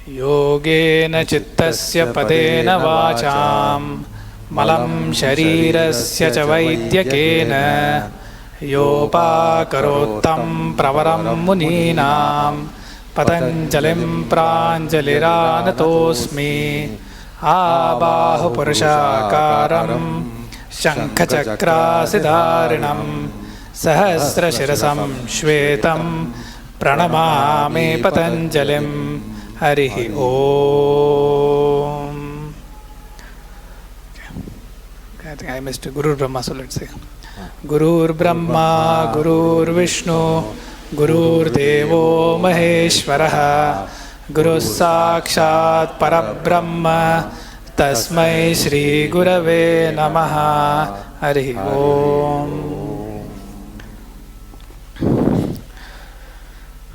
योगेन चित्तस्य पदेन वाचां मलं शरीरस्य च वैद्यकेन योपाकरोत्तं प्रवरं मुनीनां पतञ्जलिं प्राञ्जलिरानतोऽस्मि आबाहुपुरुषाकारं शङ्खचक्रासिधारिणं सहस्रशिरसं श्वेतं प्रणमामि पतञ्जलिं हरिः ओम. I think I missed Gurur Brahma, so let's say Gurur Brahma, Gurur Vishnu, Gurur Devo Maheshwarah, Guru Sakshat Parabrahma, Tasmai Shri Gurave Namaha. Harihi Om.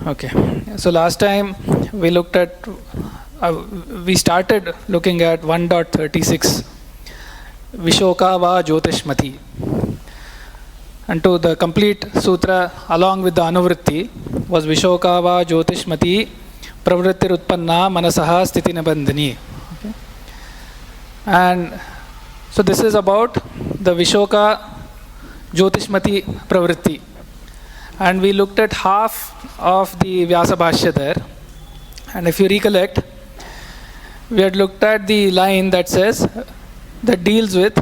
Okay, so last time we looked at, we started looking at 1.36, Vishoka va Jyotishmati. And to the complete sutra along with the Anuvritti was Vishoka va Jyotishmati Pravrittir Utpanna Manasaha Sthiti Nibandhani. Okay. And so this is about the Vishoka Jyotishmati Pravritti. And we looked at half of the Vyasa Bhashya there. And if you recollect, we had looked at the line that says, that deals with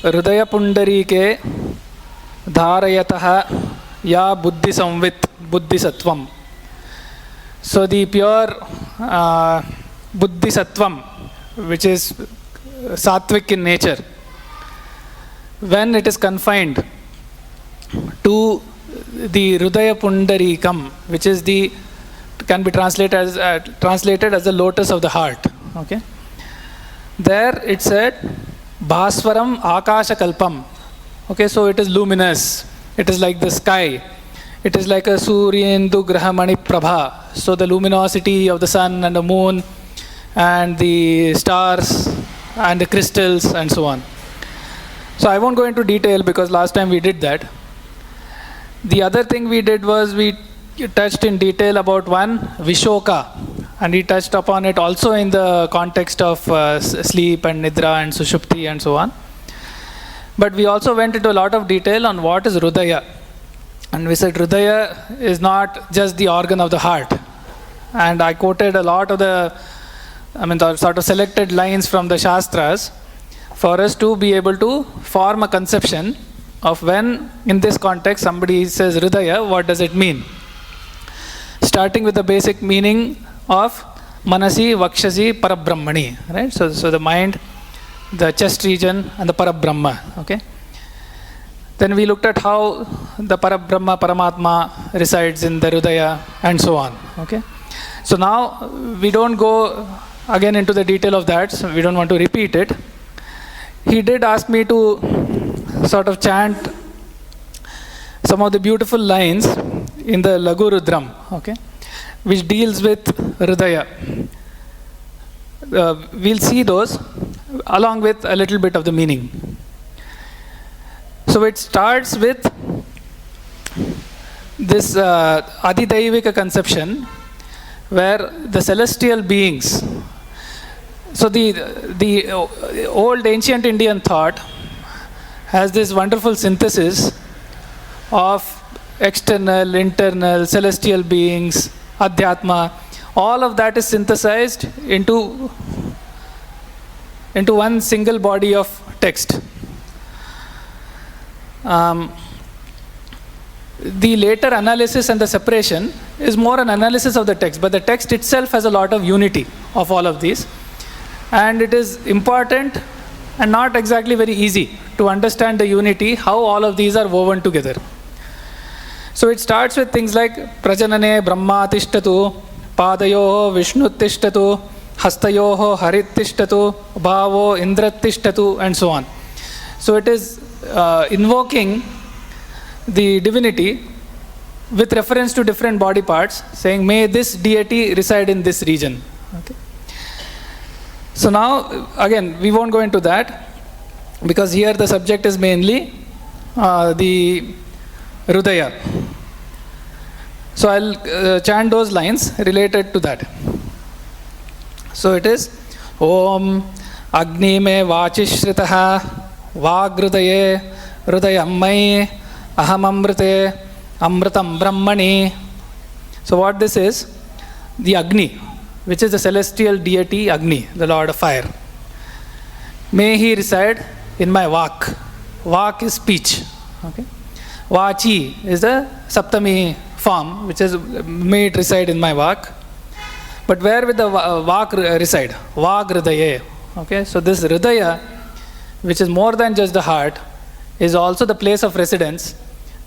Hridaya Pundarike Dharayataha Ya Buddhi Samvit Buddhi Sattvam. So the pure Buddhi Sattvam, which is sattvic in nature, when it is confined to the Hridaya Pundarikam, which is the, can be translated as the lotus of the heart. Okay. There it said Bhaswaram Akasha Kalpam. Okay, so it is luminous. It is like the sky. It is like a Suryendu Grahamani Prabha. So the luminosity of the sun and the moon and the stars and the crystals and so on. So I won't go into detail because last time we did that. The other thing we did was we touched in detail about one Vishoka, and we touched upon it also in the context of sleep and Nidra and Sushupti and so on. But we also went into a lot of detail on what is Hridaya. And we said Hridaya is not just the organ of the heart. And I quoted a lot of the sort of selected lines from the Shastras for us to be able to form a conception of when, in this context, somebody says Hridaya, what does it mean? Starting with the basic meaning of Manasi, Vakshasi, Parabrahmani, right? So the mind, the chest region, and the Parabrahma, okay? Then we looked at how the Parabrahma, Paramatma resides in the Hridaya, and so on, okay? So now, we don't go again into the detail of that, so we don't want to repeat it. He did ask me to sort of chant some of the beautiful lines in the Laghu Rudram, okay, which deals with Hridaya. We'll see those along with a little bit of the meaning. So it starts with this Adidaivika conception where the celestial beings, so the old ancient Indian thought has this wonderful synthesis of external, internal, celestial beings, Adhyatma. All of that is synthesized into one single body of text. The later analysis and the separation is more an analysis of the text, but the text itself has a lot of unity of all of these. And it is important and not exactly very easy to understand the unity, how all of these are woven together. So it starts with things like Prajanane Brahma Tishtatu, Padayoho Vishnu Tishtatu, Hastayoho Harit Tishtatu, Bhavo Indrat Tishtatu, and so on. So it is invoking the divinity with reference to different body parts, saying, may this deity reside in this region. Okay. So now, again, we won't go into that, because here the subject is mainly the Hridaya. So I'll chant those lines related to that. So it is Om Agni me Vachishritah Vagrudaye Rudayamai Ahamamrite Amritam Brahmani. So what this is, the Agni, which is the celestial deity Agni, the Lord of Fire. May he reside in my Vak. Vak is speech. Okay. Vachi is the Saptami form, which is may it reside in my Vak. But where will the Vak reside? Vagrudaye. Okay. So this Hridaya, which is more than just the heart, is also the place of residence,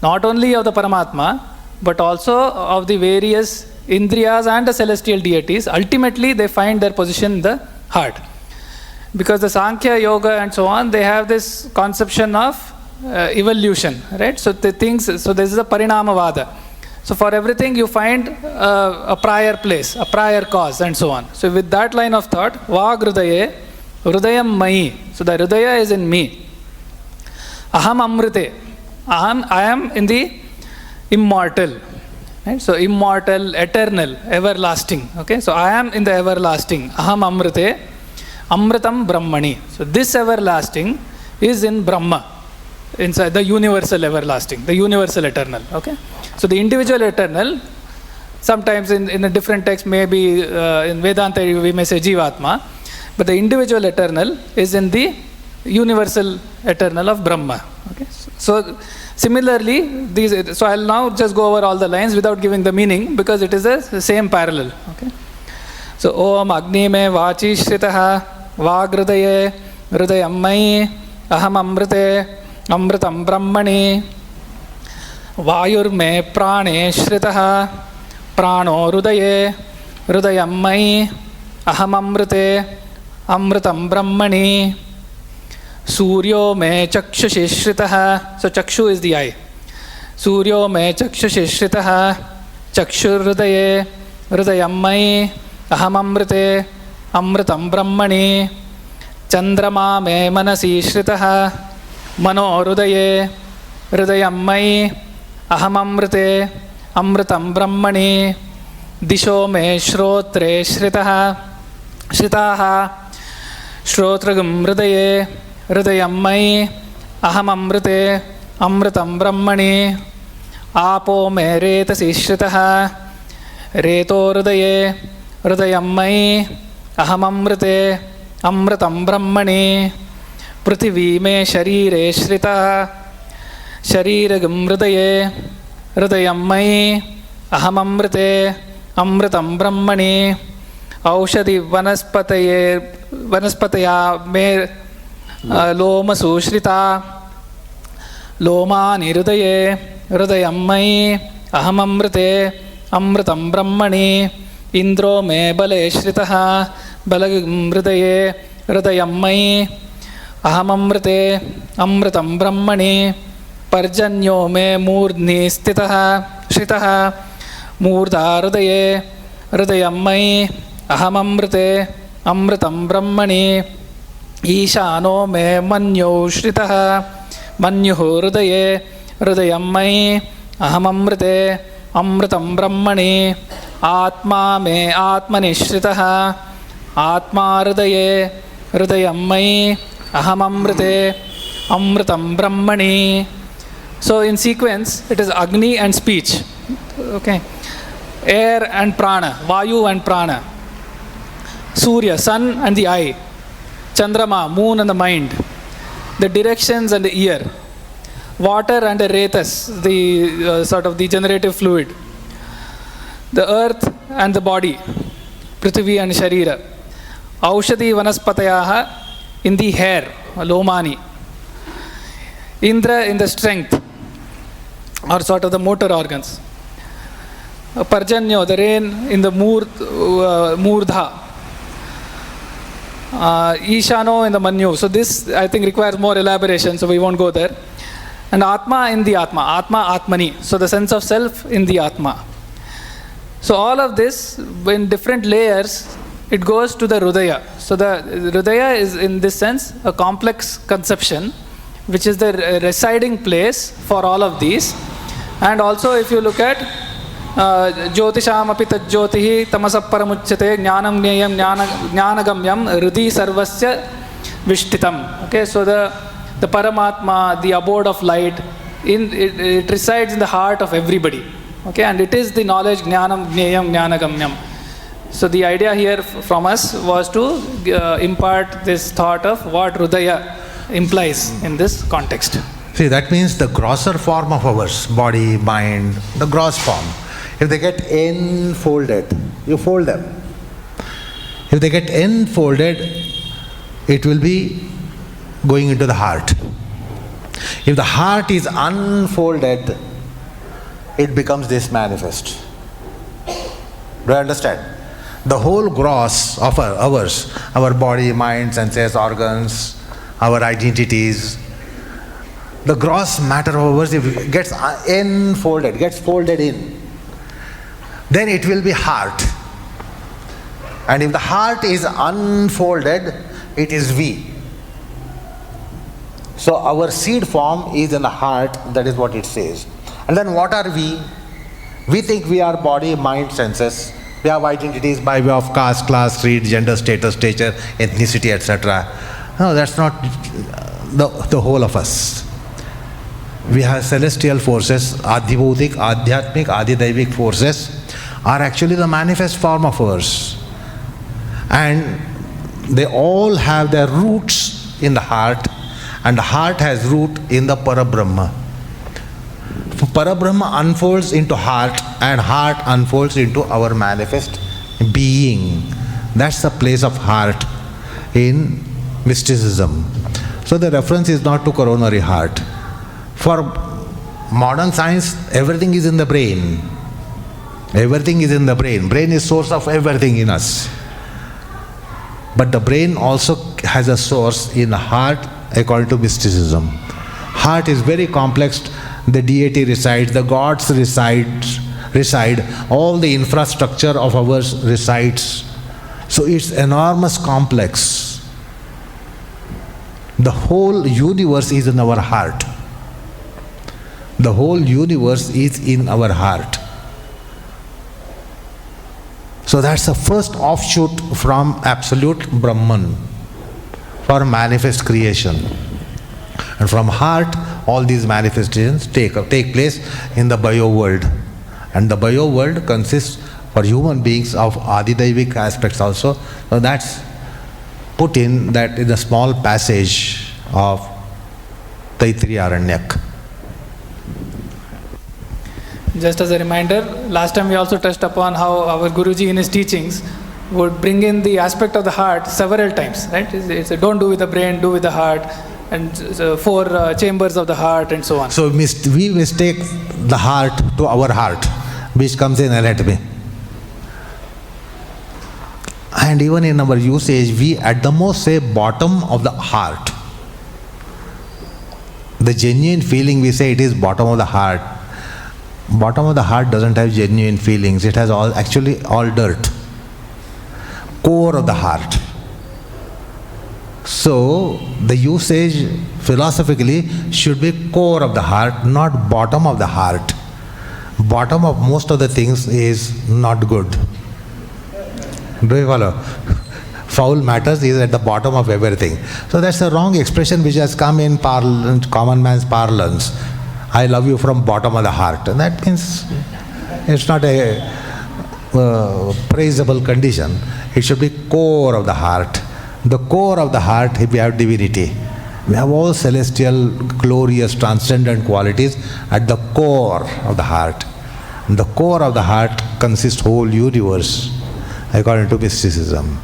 not only of the Paramatma, but also of the various Indriyas and the celestial deities. Ultimately, they find their position in the heart. Because the Sankhya Yoga and so on, they have this conception of evolution, right? So this is a Parinamavada. So for everything you find a prior place, a prior cause and so on. So with that line of thought, Vagrudaye, Hrudayam Mai. So the Hridaya is in me. Aham Amrite. I am in the immortal. Right? So immortal, eternal, everlasting. Okay? So I am in the everlasting. Aham Amrite. Amritam Brahmani. So this everlasting is in Brahma. Inside the universal everlasting, the universal eternal. Okay? So the individual eternal, sometimes in a different text, maybe in Vedanta we may say Jivatma, but the individual eternal is in the universal eternal of Brahma. Okay? So similarly, so I'll now just go over all the lines without giving the meaning, because it is the same parallel. Okay? So Om Agni me Vachi Shritaha Vagrudaye Hrudayamai Aham Amrite Amritam Brahmani Vayur me Prane Shritaha Prano Hrudaye Hrudayamai Aham Amrite Amritam Brahmani Suryo me Chakshushi Shritaha. So Chakshu is the eye. Suryo me Chakshushi Shritaha Chakshur Hrudaye Hrudayamai Aham Amrite Amritam Brahmani Chandrama me Manasi Shritaha Mano Hrudaye Hrudayamai Aham Amrite Amritam Brahmani Disho me Shrotre Shritaha Shrotragam Hrudaye Hrudayamai Aham Amrite Amritam Brahmani Apo me Retasi Shritaha Reto Hrudaye Hrudayamai Aham Amrite Amritam Brahmani Prithvi me Sharire Shritaha Shariragam Hrudaye Hrudayamai Aham Amrite Amritam Brahmani Aushadhi Vanaspataya me Loma Sushrita Lomani Hrudaye Hrudayamai Aham Amrite Amritam Brahmani Indro me Bale Shritaha Balagam Hrudaye Hrudayamai Aham Amrite Amritam Brahmani Parjanyo me Murdhni Shritaha Murdha Hrudaye Hrudayamai Aham Amrite Amritam Brahmani Ishano me Manyo Shritaha Manyuhu Hrudaye Hrudayamai Aham Amrite Amritam Brahmani Atma me Atmani Shritaha Atma Hrudaye Hrudayamai Aham Amrite Amritam Brahmani. So in sequence, it is Agni and speech. Okay. Air and Prana, Vayu and Prana. Surya, sun and the eye. Chandrama, moon and the mind. The directions and the ear. Water and the Retas, the sort of the generative fluid. The earth and the body. Prithvi and Sharira. Aushadhi Vanaspatayaha in the hair, Lomani. Indra in the strength, or sort of the motor organs. Parjanyo, the rain in the Murdha. Ishano in the Manyu. So this, I think, requires more elaboration, so we won't go there. And Atma in the Atma. Atma, Atmani. So the sense of self in the Atma. So all of this, in different layers, it goes to the Hridaya. So the Hridaya is, in this sense, a complex conception, which is the residing place for all of these. And also, if you look at ज्योतिषामपि तज्ज्योतिः तमसः परमुच्यते ज्ञानं ज्ञेयं ज्ञानगम्यं हृदि सर्वस्य विष्ठितम्. Okay, so the Paramatma, the abode of light, it resides in the heart of everybody. Okay, and it is the knowledge jnanam jneyam jnanagamyam. So the idea here from us was to impart this thought of what Hridaya implies in this context. See, that means the grosser form of ours, body, mind, the gross form, if they get enfolded, you fold them. If they get enfolded, it will be going into the heart. If the heart is unfolded, it becomes this manifest. Do you understand? The whole gross of ours, our body, mind, senses, organs, our identities, the gross matter of ours, if it gets enfolded, gets folded in, then it will be heart. And if the heart is unfolded, it is we. So our seed form is in the heart, that is what it says. And then what are we? We think we are body, mind, senses. We have identities by way of caste, class, creed, gender, status, stature, ethnicity, etc. No, that's not the whole of us. We have celestial forces, adhibhutik, adhyatmik, adhidaivik forces are actually the manifest form of ours. And they all have their roots in the heart, and the heart has root in the Parabrahma. Parabrahma unfolds into heart, and heart unfolds into our manifest being. That's the place of heart in mysticism. So the reference is not to coronary heart. For modern science, everything is in the brain. Everything is in the brain. Brain is source of everything in us. But the brain also has a source in the heart according to mysticism. Heart is very complex. The deity resides, the gods reside, all the infrastructure of ours resides. So it's enormous complex. The whole universe is in our heart. The whole universe is in our heart. So that's the first offshoot from absolute Brahman for manifest creation. And from heart, all these manifestations take place in the bio world. And the bio world consists for human beings of Adidaivik aspects also. So that's put in the small passage of Taittiriya Aranyak. Just as a reminder, last time we also touched upon how our Guruji in his teachings would bring in the aspect of the heart several times, right? It's a don't do with the brain, do with the heart, and four chambers of the heart and so on. So we mistake the heart to our heart, which comes in anatomy. And even in our usage, we at the most say bottom of the heart. The genuine feeling, we say it is bottom of the heart. Bottom of the heart doesn't have genuine feelings. It has actually all dirt. Core of the heart. So the usage philosophically should be core of the heart, not bottom of the heart. Bottom of most of the things is not good. Do you follow? Foul matters is at the bottom of everything. So that's a wrong expression which has come in common man's parlance. I love you from bottom of the heart. And that means it's not a praisable condition. It should be core of the heart. The core of the heart, we have divinity. We have all celestial, glorious, transcendent qualities at the core of the heart. And the core of the heart consists whole universe, according to mysticism.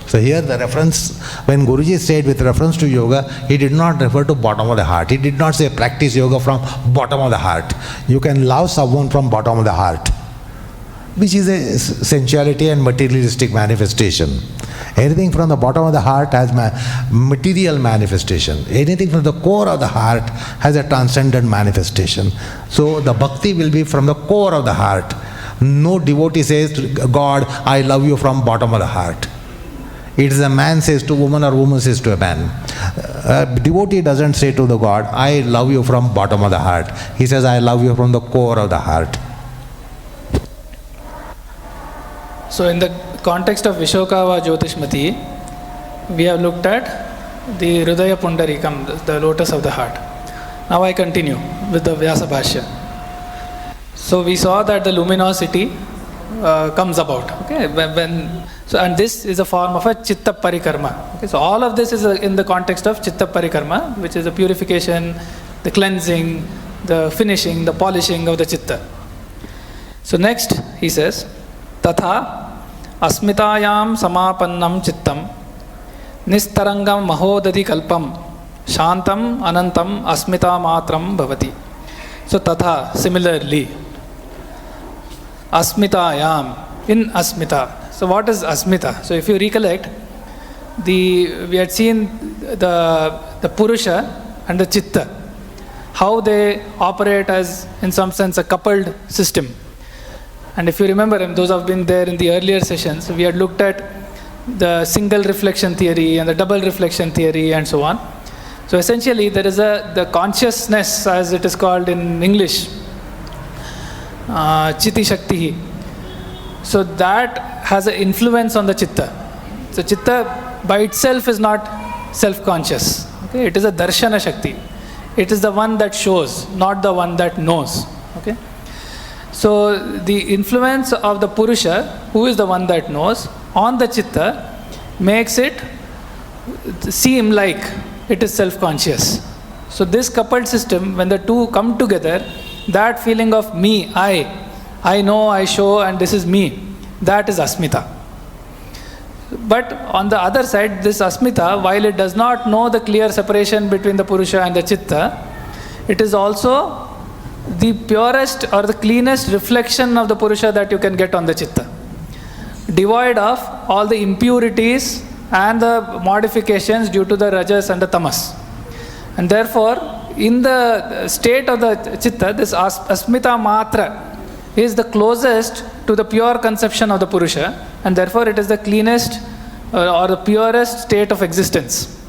So here the reference, when Guruji said with reference to yoga, he did not refer to bottom of the heart. He did not say practice yoga from bottom of the heart. You can love someone from bottom of the heart, which is a sensuality and materialistic manifestation. Anything from the bottom of the heart has material manifestation. Anything from the core of the heart has a transcendent manifestation. So the bhakti will be from the core of the heart. No devotee says to God, I love you from bottom of the heart. It is a man says to woman or woman says to a man. A devotee doesn't say to the God, I love you from bottom of the heart. He says, I love you from the core of the heart. So in the context of Vishokava Jyotishmati, we have looked at the Hridaya Pundarikam, the lotus of the heart. Now I continue with the Vyasa Bhashya. So we saw that the luminosity comes about. Okay, and this is a form of a Chitta Parikarma. Okay, so all of this is in the context of Chitta Parikarma, which is the purification, the cleansing, the finishing, the polishing of the Chitta. So next he says, Tatha Asmitayam Samapannam Chittam Nistarangam Mahodadi Kalpam Shantam Anantam Asmita Matram Bhavati. So Tatha, similarly, Asmitayam, in Asmita. So what is Asmita? So if you recollect, we had seen the Purusha and the Chitta, how they operate as, in some sense, a coupled system. And if you remember, and those who have been there in the earlier sessions, we had looked at the single reflection theory and the double reflection theory and so on. So essentially, there is the consciousness, as it is called in English, Chiti Shakti. So that has an influence on the Chitta. So Chitta by itself is not self-conscious. Okay? It is a Darshana Shakti. It is the one that shows, not the one that knows. Okay? So the influence of the Purusha, who is the one that knows, on the Chitta makes it seem like it is self-conscious. So this coupled system, when the two come together, that feeling of me, I know, I show, and this is me, that is Asmita. But on the other side, this Asmita, while it does not know the clear separation between the Purusha and the Chitta, it is also the purest or the cleanest reflection of the Purusha that you can get on the Chitta, devoid of all the impurities and the modifications due to the Rajas and the Tamas. And therefore, in the state of the Chitta, this Asmita Matra is the closest to the pure conception of the Purusha, and therefore it is the cleanest or the purest state of existence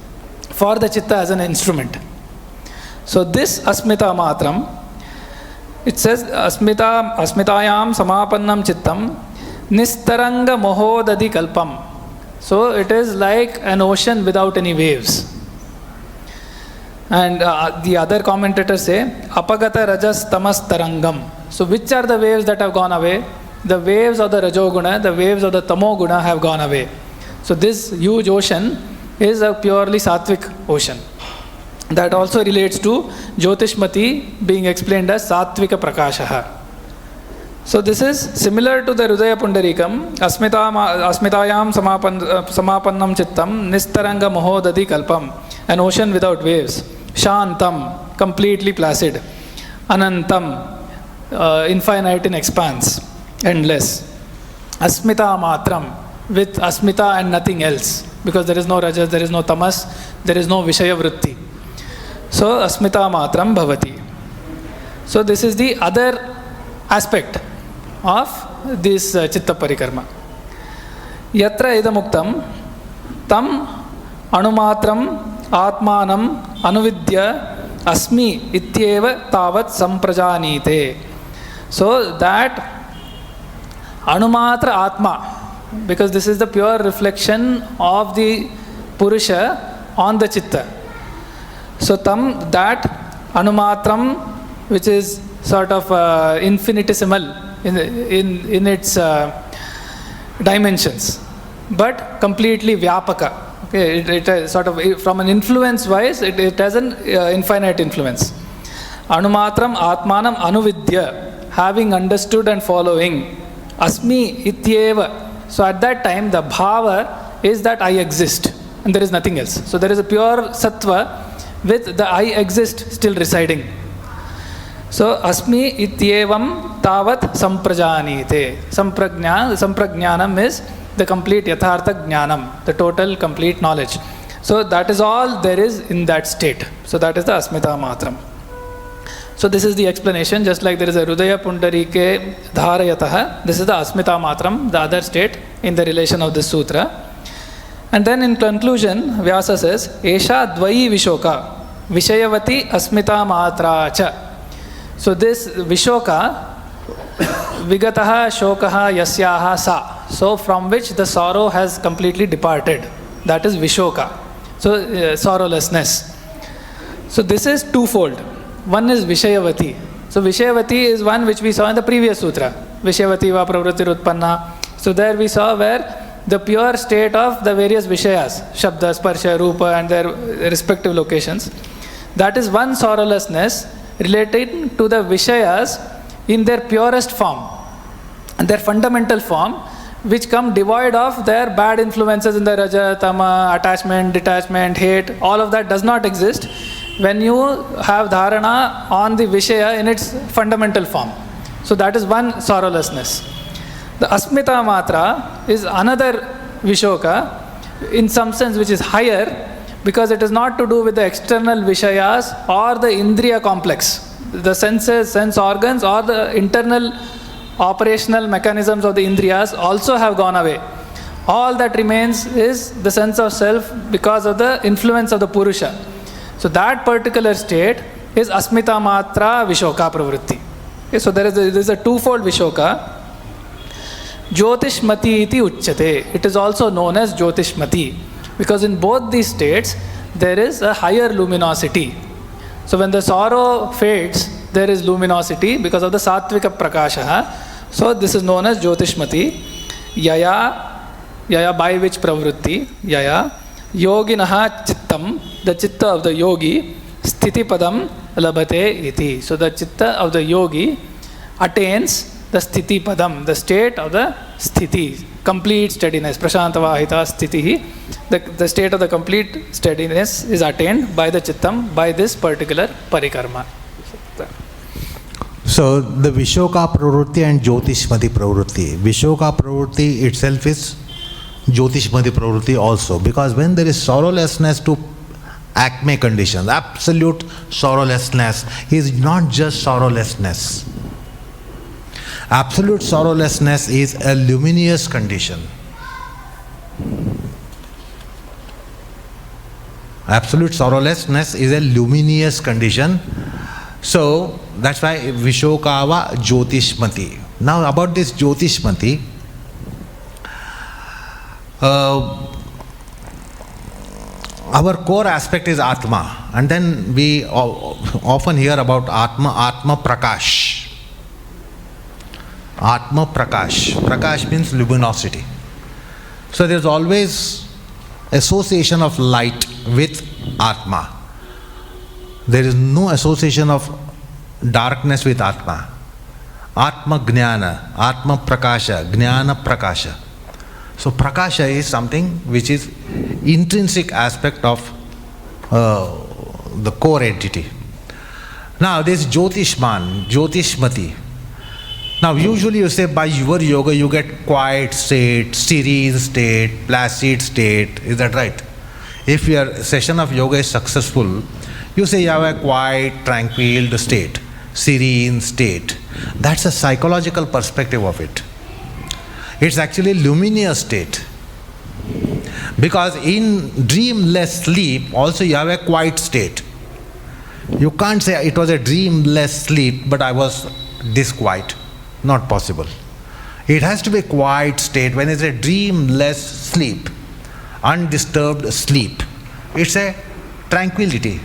for the Chitta as an instrument. So this Asmita Matram, it says Asmitayam Samapannam Chittam Nistaranga Mohodadi Kalpam. So it is like an ocean without any waves. And the other commentators say Apagata Rajas Tamas Tarangam. So which are the waves that have gone away? The waves of the Rajoguna, the waves of the Tamoguna have gone away. So this huge ocean is a purely Sattvic ocean. That also relates to Jyotishmati being explained as Sattvika Prakashaha. So this is similar to the Hridaya Pundarikam, Asmitayam Samapannam Chittam, Nistaranga Mohodadi Kalpam, an ocean without waves. Shantam, completely placid. Anantam, infinite in expanse, endless. Asmita Matram, with Asmita and nothing else, because there is no Rajas, there is no Tamas, there is no Vishaya Vritti. So Asmita Matram Bhavati. So this is the other aspect of this Chitta Parikarma. Yatra idamuktam tam anumatram atmanam anuvidya asmi ityeva tavat samprajanite. So that anumatra atma, because this is the pure reflection of the Purusha on the Chitta. So that anumatram, which is sort of infinitesimal in its dimensions, but completely vyapaka. Okay, it sort of, from an influence wise, it has an infinite influence. Anumatram atmanam anuvidya, having understood and following. Asmi ityeva. So at that time, the bhava is that I exist and there is nothing else. So there is a pure sattva with the I exist still residing. So asmi ityevam tavat samprajanite. Samprajnanam is the complete yathartha jnanam, the total complete knowledge. So that is all there is in that state. So that is the Asmita Matram. So this is the explanation. Just like there is a Hridaya Pundarike Dharayataha, this is the Asmita Matram, the other state in the relation of this sutra. And then in conclusion, Vyasa says, Esha Dvai Vishoka, Vishayavati Asmita Matra Cha. So this Vishoka, Vigataha Shokaha Yasyaha Sa. so from which the sorrow has completely departed. That is Vishoka. So, sorrowlessness. So, this is twofold. One is Vishayavati. So, Vishayavati is one which we saw in the previous sutra. Vishayavati va pravritir utpanna. So, there we saw where the pure state of the various Vishayas, Shabda, Sparsha, Rupa, and their respective locations. That is one sorrowlessness related to the Vishayas in their purest form, and their fundamental form, which come devoid of their bad influences in the Raja, Tama, attachment, detachment, hate. All of that does not exist when you have dharana on the Vishaya in its fundamental form. So that is one sorrowlessness. The Asmita Matra is another Vishoka, in some sense which is higher, because it is not to do with the external Vishayas or the Indriya complex, the senses, sense organs, or the internal operational mechanisms of the Indriyas also have gone away. All that remains is the sense of self because of the influence of the Purusha. So that particular state is Asmita Matra Vishoka Pravritti. Okay, so there is a twofold Vishoka. Jyotishmati iti uchyate. It is also known as Jyotishmati, because in both these states there is a higher luminosity. So when the sorrow fades, there is luminosity because of the Sattvika Prakasha. So this is known as Jyotishmati. Yaya by which pravritti, Yaya, Yoginaha Chittam, the Chitta of the Yogi, Sthiti Padam Labhate iti. So the Chitta of the Yogi attains the Sthiti Padam, the state of the Sthiti, complete steadiness. Prashantavahita Sthiti. The state of the complete steadiness is attained by the Chittam, by this particular parikarma. So the Vishoka Pravritti and Jyotishmati Pravritti. Vishoka Pravritti itself is Jyotishmati Pravritti also, because when there is sorrowlessness to acme conditions, absolute sorrowlessness is not just sorrowlessness. Absolute sorrowlessness is a luminous condition. Absolute sorrowlessness is a luminous condition. So that's why Vishokava Jyotishmati. Now about this Jyotishmati, our core aspect is Atma, and then we often hear about Atma Prakash. Atma Prakash. Prakash means luminosity. So there's always association of light with Atma. There is no association of darkness with Atma. Atma Jnana, Atma Prakasha, Jnana Prakasha. So Prakasha is something which is intrinsic aspect of the core entity. Now this Jyotishman, Jyotishmati. Now usually you say by your yoga you get quiet state, serene state, placid state. Is that right? If your session of yoga is successful, you say you have a quiet, tranquil state, serene state. That's a psychological perspective of it. It's actually luminous state. Because in dreamless sleep also you have a quiet state. You can't say it was a dreamless sleep but I was this quiet. Not possible. It has to be a quiet state. When it's a dreamless sleep, undisturbed sleep, it's a tranquility.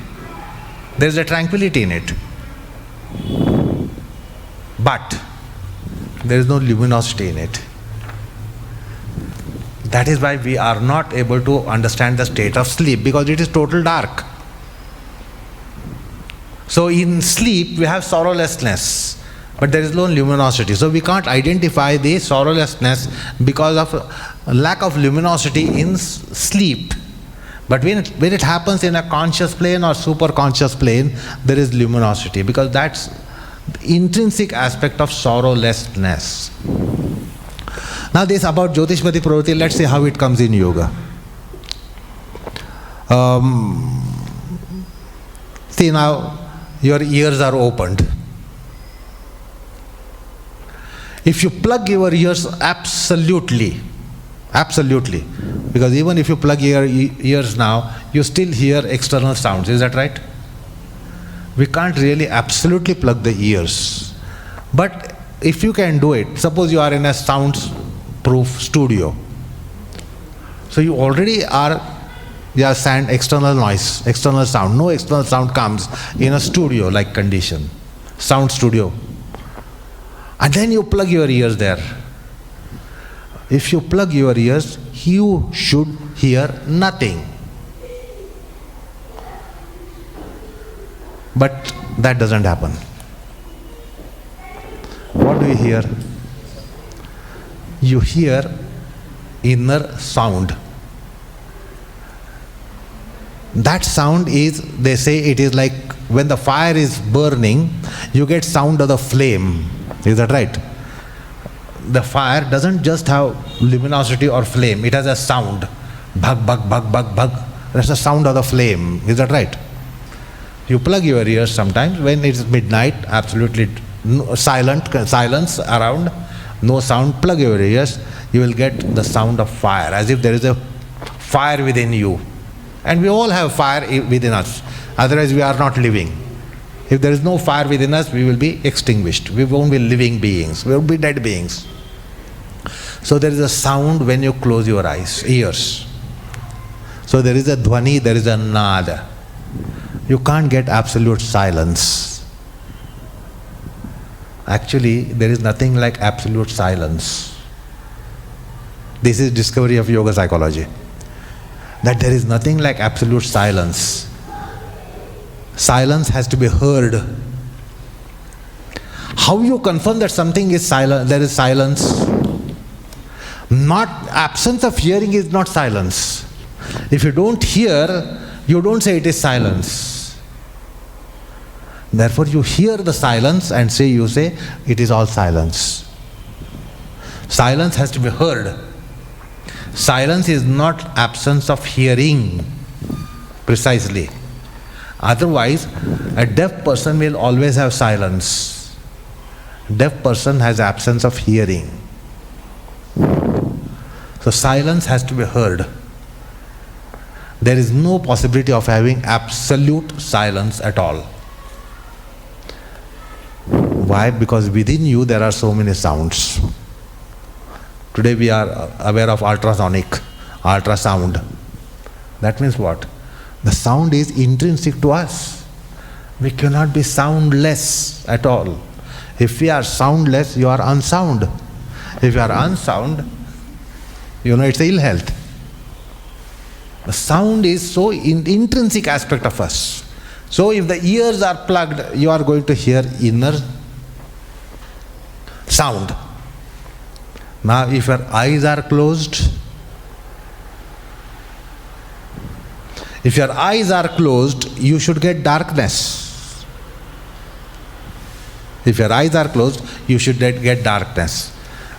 There's a tranquility in it. But there is no luminosity in it. That is why we are not able to understand the state of sleep, because it is total dark. So in sleep we have sorrowlessness, but there is no luminosity. So we can't identify the sorrowlessness because of lack of luminosity in sleep. But when it happens in a conscious plane or super conscious plane, there is luminosity, because that's the intrinsic aspect of sorrowlessness. Now this about Jyotishmati Pravritti, let's see how it comes in yoga. See now, your ears are opened. If you plug your ears absolutely, because even if you plug your ears now, you still hear external sounds, is that right? We can't really absolutely plug the ears. But if you can do it, suppose you are in a sound proof studio. So you already are, external noise, external sound. No external sound comes in a studio like condition, sound studio. And then you plug your ears there. If you plug your ears, you should hear nothing. But that doesn't happen. What do you hear? You hear inner sound. That sound is, they say it is like when the fire is burning, you get sound of the flame. Is that right? The fire doesn't just have luminosity or flame, it has a sound. Bhag, bhag, bhag, bhag, bhag. That's the sound of the flame. Is that right? You plug your ears sometimes when it's midnight, absolutely silence around, no sound, plug your ears, you will get the sound of fire, as if there is a fire within you. And we all have fire within us, otherwise we are not living. If there is no fire within us, we will be extinguished. We won't be living beings, we will be dead beings. So there is a sound when you close your ears. So there is a dhvani, there is a nada. You can't get absolute silence. Actually, there is nothing like absolute silence. This is discovery of yoga psychology. That there is nothing like absolute silence. Silence has to be heard. How you confirm that something is silent, there is silence? Not absence of hearing is not silence. If you don't hear, you don't say it is silence. Therefore you hear the silence and you say it is all silence. Silence has to be heard. Silence is not absence of hearing, precisely. Otherwise, a deaf person will always have silence. Deaf person has absence of hearing. So silence has to be heard. There is no possibility of having absolute silence at all. Why? Because within you there are so many sounds. Today we are aware of ultrasound. That means what? The sound is intrinsic to us. We cannot be soundless at all. If we are soundless, you are unsound. If you are unsound, it's ill health. The sound is so intrinsic aspect of us. So if the ears are plugged, you are going to hear inner sound. Now if your eyes are closed, you should get darkness. If your eyes are closed, you should get darkness.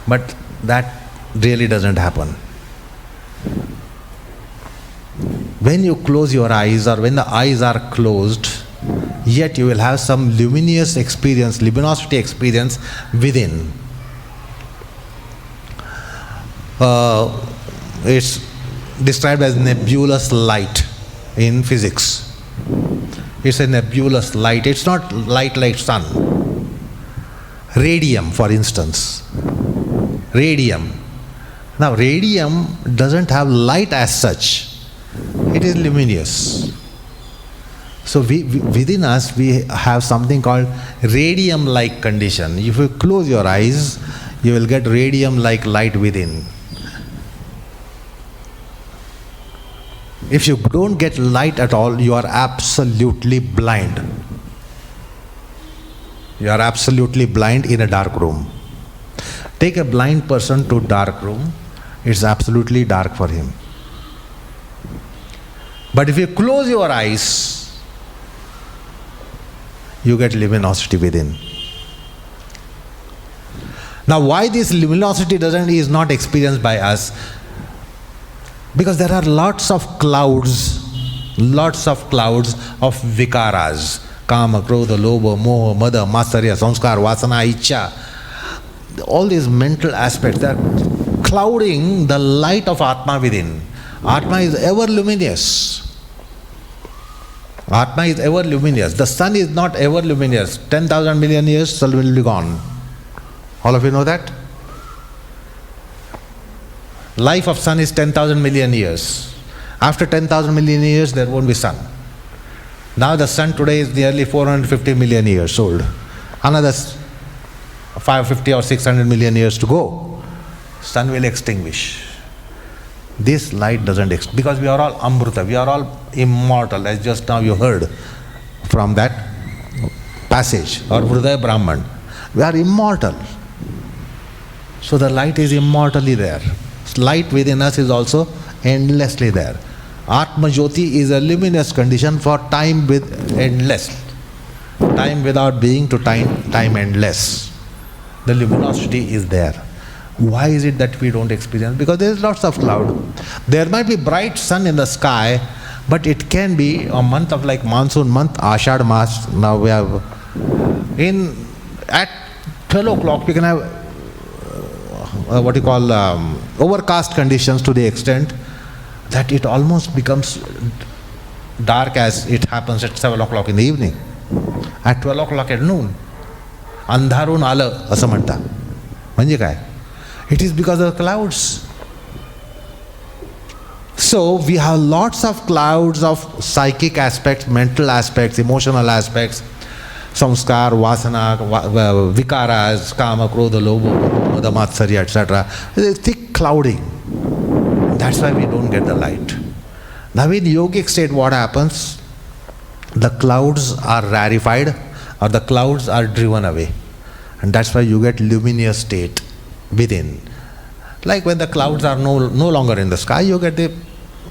But that really doesn't happen. When you close your eyes or when the eyes are closed, yet you will have some luminous experience, luminosity experience within. It's described as nebulous light in physics. It's a nebulous light. It's not light like sun. Radium, for instance. Radium. Now, radium doesn't have light as such. It is luminous. So within us we have something called radium-like condition. If you close your eyes, you will get radium-like light within. If you don't get light at all, you are absolutely blind. You are absolutely blind in a dark room. Take a blind person to dark room, it's absolutely dark for him. But if you close your eyes, you get luminosity within. Now why this luminosity is not experienced by us? Because there are lots of clouds of vikaras. Kama, Krodha, Lobha, Moha, Mada, Matsarya, Samskar, Vasana, Ichcha. All these mental aspects, they are clouding the light of Atma within. Atma is ever luminous. Atma is ever luminous. The sun is not ever luminous. 10,000 million years, sun will be gone. All of you know that? Life of sun is 10,000 million years. After 10,000 million years, there won't be sun. Now the sun today is nearly 450 million years old. Another 550 or 600 million years to go. Sun will extinguish. This light doesn't exist because we are all Amruta, we are all immortal, as just now you heard from that passage, or Hridaya Brahman. We are immortal. So the light is immortally there. Light within us is also endlessly there. Atma Jyoti is a luminous condition for time with endless. Time without being to time endless. The luminosity is there. Why is it that we don't experience? Because there is lots of cloud. There might be bright sun in the sky, but it can be a month of like monsoon month, Ashad Mas. Now we have at 12 o'clock we can have overcast conditions to the extent that it almost becomes dark as it happens at 7 o'clock in the evening. At 12 o'clock at noon. अंधारून आलं असं म्हणता. म्हणजे काय? It is because of the clouds. So we have lots of clouds of psychic aspects, mental aspects, emotional aspects, samskar, vasana, vikaras, kama, krodha, lobha, mada, matsarya, etc. Thick clouding. That's why we don't get the light. Now in yogic state what happens? The clouds are rarefied or the clouds are driven away. And that's why you get luminous state within. Like when the clouds are no longer in the sky, you get the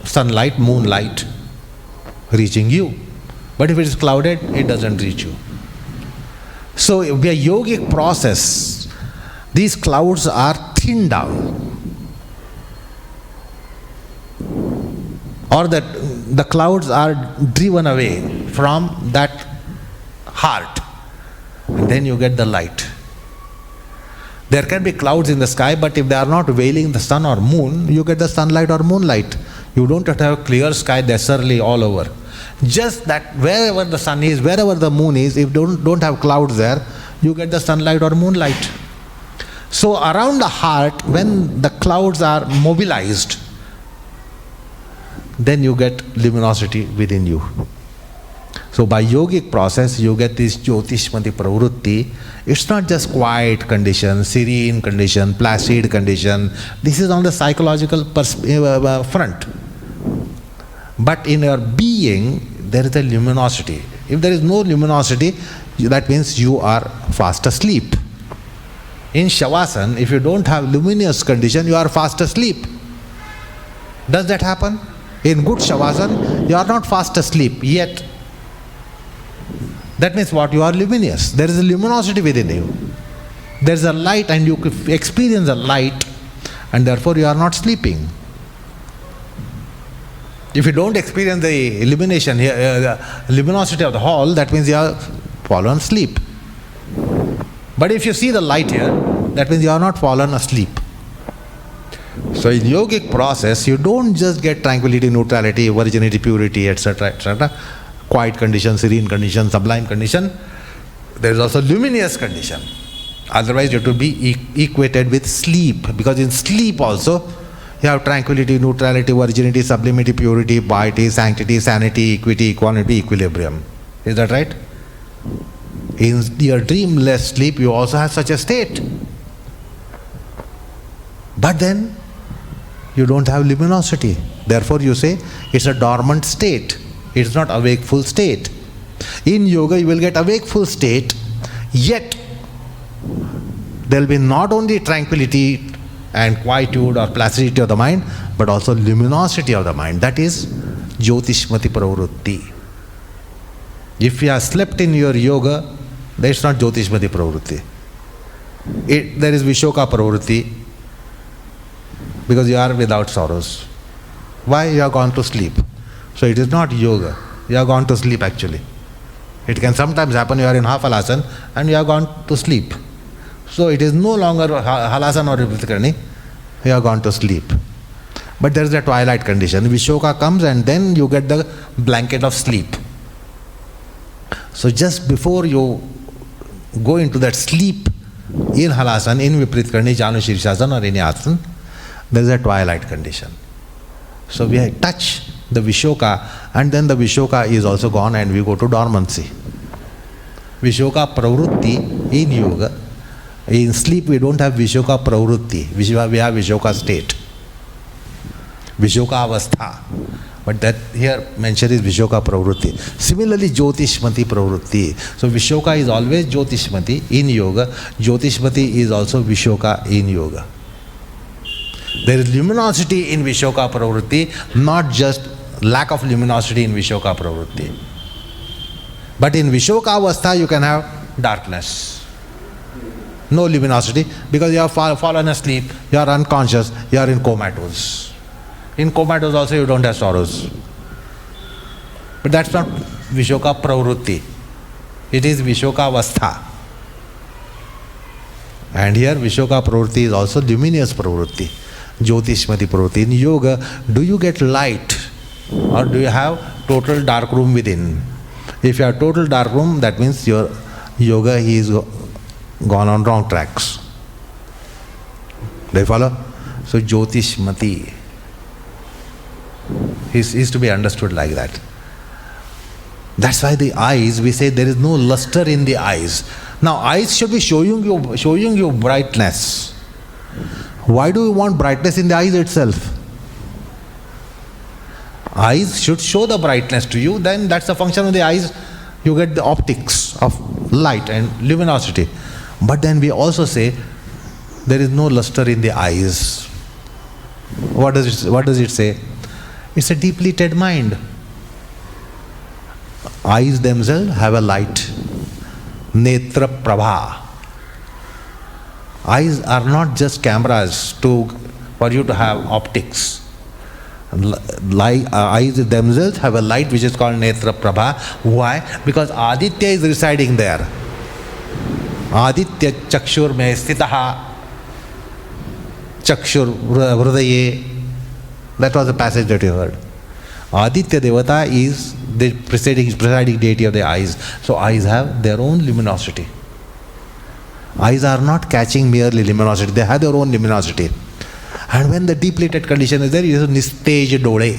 sunlight, moonlight reaching you. But if it is clouded, it doesn't reach you. So in a yogic process, these clouds are thinned down. Or that the clouds are driven away from that heart. And then you get the light. There can be clouds in the sky, but if they are not veiling the sun or moon, you get the sunlight or moonlight. You don't have to have a clear sky necessarily all over. Just that wherever the sun is, wherever the moon is, if don't have clouds there, you get the sunlight or moonlight. So around the heart, when the clouds are mobilized, then you get luminosity within you. So by yogic process, you get this Jyotishmati Pravrutti. It's not just quiet condition, serene condition, placid condition. This is on the psychological front. But in your being, there is a luminosity. If there is no luminosity, that means you are fast asleep. In Shavasana, if you don't have luminous condition, you are fast asleep. Does that happen? In good Shavasana, you are not fast asleep yet. That means what? You are luminous. There is a luminosity within you. There is a light and you experience a light and therefore you are not sleeping. If you don't experience the illumination, the luminosity of the hall, that means you are fallen asleep. But if you see the light here, that means you are not fallen asleep. So in yogic process, you don't just get tranquility, neutrality, virginity, purity, etc., etc., quiet condition, serene condition, sublime condition. There is also luminous condition. Otherwise you have to be equated with sleep, because in sleep also you have tranquility, neutrality, virginity, sublimity, purity, piety, sanctity, sanity, equity, equanimity, equilibrium. Is that right? In your dreamless sleep you also have such a state. But then you don't have luminosity. Therefore you say it's a dormant state. It's not a wakeful state. In yoga you will get a wakeful state, yet there will be not only tranquility and quietude or placidity of the mind, but also luminosity of the mind. That is Jyotishmati Pravrutti. If you have slept in your yoga, there is not Jyotishmati Pravrutti. There is Vishoka Pravrutti, because you are without sorrows. Why? You have gone to sleep. So it is not yoga. You have gone to sleep actually. It can sometimes happen you are in half halasana and you have gone to sleep. So it is no longer halasana or viprikarni. You have gone to sleep. But there is a twilight condition. Vishoka comes and then you get the blanket of sleep. So just before you go into that sleep in halasana, in viprikarni, janu shirshasana or any asana, There is a twilight condition. So we touch the Vishoka, and then the Vishoka is also gone and we go to dormancy. Vishoka pravrutti in yoga. In sleep we don't have Vishoka pravrutti. We have Vishoka state. Vishoka avastha. But that here mentioned is Vishoka pravrutti. Similarly, Jyotishmati pravrutti. So Vishoka is always Jyotishmati in yoga. Jyotishmati is also Vishoka in yoga. There is luminosity in Vishoka pravrutti, not just lack of luminosity in Vishoka pravrutti. But in Vishoka avastha you can have darkness. No luminosity because you have fallen asleep, you are unconscious, you are in comatose. In comatose also you don't have sorrows. But that's not Vishoka pravrutti. It is Vishoka avastha. And here Vishoka pravrutti is also luminous pravrutti. Jyotishmati pravrutti. In yoga, do you get light or do you have total dark room within? If you have total dark room, that means your yoga is gone on wrong tracks. Do you follow? So Jyotishmati is to be understood like that. That's why the eyes, we say there is no luster in the eyes. Now eyes should be showing you brightness. Why do you want brightness in the eyes itself? Eyes should show the brightness to you, then that's the function of the eyes. You get the optics of light and luminosity. But then we also say there is no luster in the eyes. What does it say? It's a depleted mind. Eyes themselves have a light. Netra prabha. Eyes are not just cameras for you to have optics. Eyes themselves have a light which is called Netra Prabha. Why? Because Aditya is residing there. Aditya Chakshur me stitaha Chakshur Hrudaye. That was the passage that you heard. Aditya Devata is the presiding deity of the eyes. So eyes have their own luminosity. Eyes are not catching merely luminosity, they have their own luminosity. And when the depleted condition is there, it is nistej dole.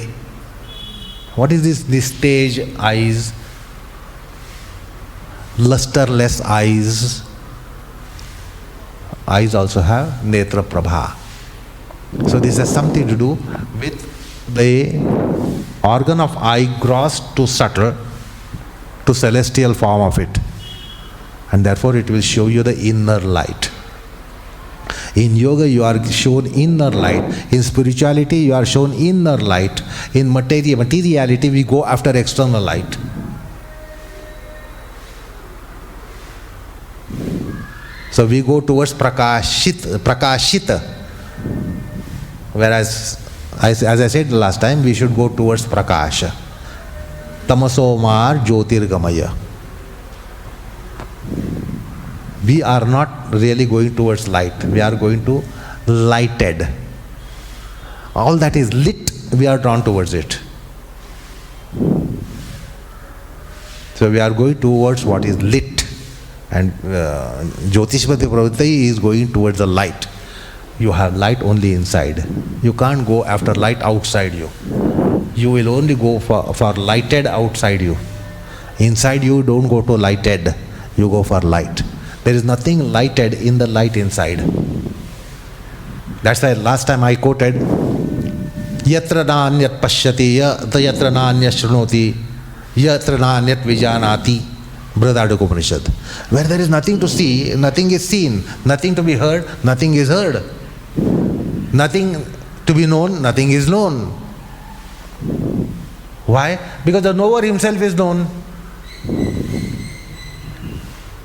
What is this nistej eyes? Lusterless eyes. Eyes also have netra prabha. So this has something to do with the organ of eye gross to subtle to celestial form of it. And therefore it will show you the inner light. In yoga you are shown inner light. In spirituality you are shown inner light. In materiality we go after external light. So we go towards prakashita. Whereas, as I said last time, we should go towards prakasha. Tamasomar jyotirgamaya. We are not really going towards light. We are going to lighted. All that is lit, we are drawn towards it. So we are going towards what is lit. And Jyotishmati Pravritti is going towards the light. You have light only inside. You can't go after light outside you. You will only go for lighted outside you. Inside you don't go to lighted. You go for light. There is nothing lighted in the light inside. That's why last time I quoted Yatra nanyat pashyati yatra nanyat shrunoti yatra nanyat vijanati Brihadaranyaka Upanishad. Where there is nothing to see, nothing is seen. Nothing to be heard, nothing is heard. Nothing to be known, nothing is known. Why? Because the knower himself is known.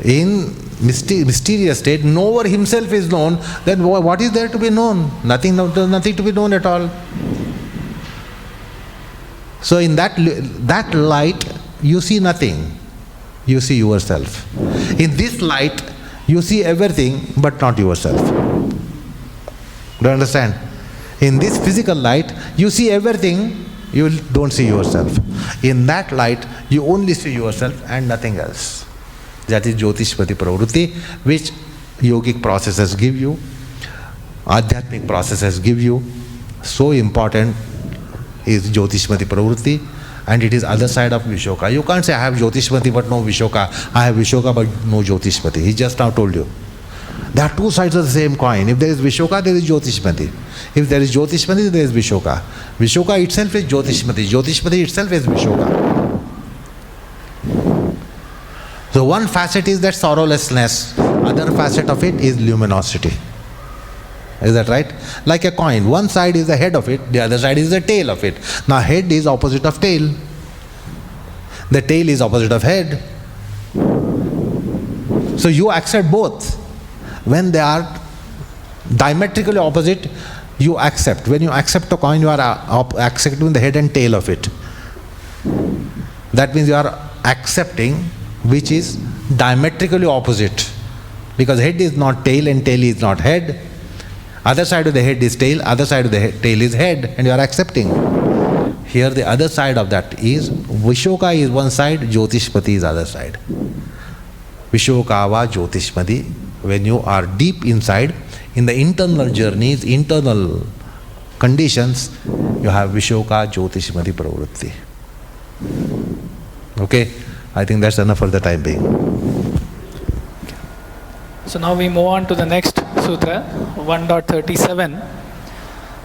In mysterious state, knower himself is known, then what is there to be known? Nothing to be known at all. So in that light, you see nothing. You see yourself. In this light, you see everything, but not yourself. Do you understand? In this physical light, you see everything, you don't see yourself. In that light, you only see yourself and nothing else. That is Jyotishmati Pravritti, which yogic processes give you. Adhyatmic processes give you. So important is Jyotishmati Pravrutti, and it is other side of Vishoka. You can't say I have Jyotishmati but no Vishoka, I have Vishoka but no Jyotishmati. He just now told you. There are two sides of the same coin. If there is Vishoka, there is Jyotishmati. If there is Jyotishmati, there is Vishoka. Vishoka itself is Jyotishmati. Jyotishmati itself is Vishoka. So one facet is that sorrowlessness. Other facet of it is luminosity. Is that right? Like a coin. One side is the head of it, the other side is the tail of it. Now head is opposite of tail. The tail is opposite of head. So you accept both. When they are diametrically opposite, you accept. When you accept a coin, you are accepting the head and tail of it. That means you are accepting which is diametrically opposite. Because head is not tail and tail is not head. Other side of the head is tail, other side of the tail is head, and you are accepting. Here the other side of that is, Vishoka is one side, Jyotishmati is other side. Vishokava Jyotishmati, when you are deep inside, in the internal journeys, internal conditions, you have Vishoka Jyotishmati Pravrutti. Okay? I think that's enough for the time being. So now we move on to the next sutra, 1.37,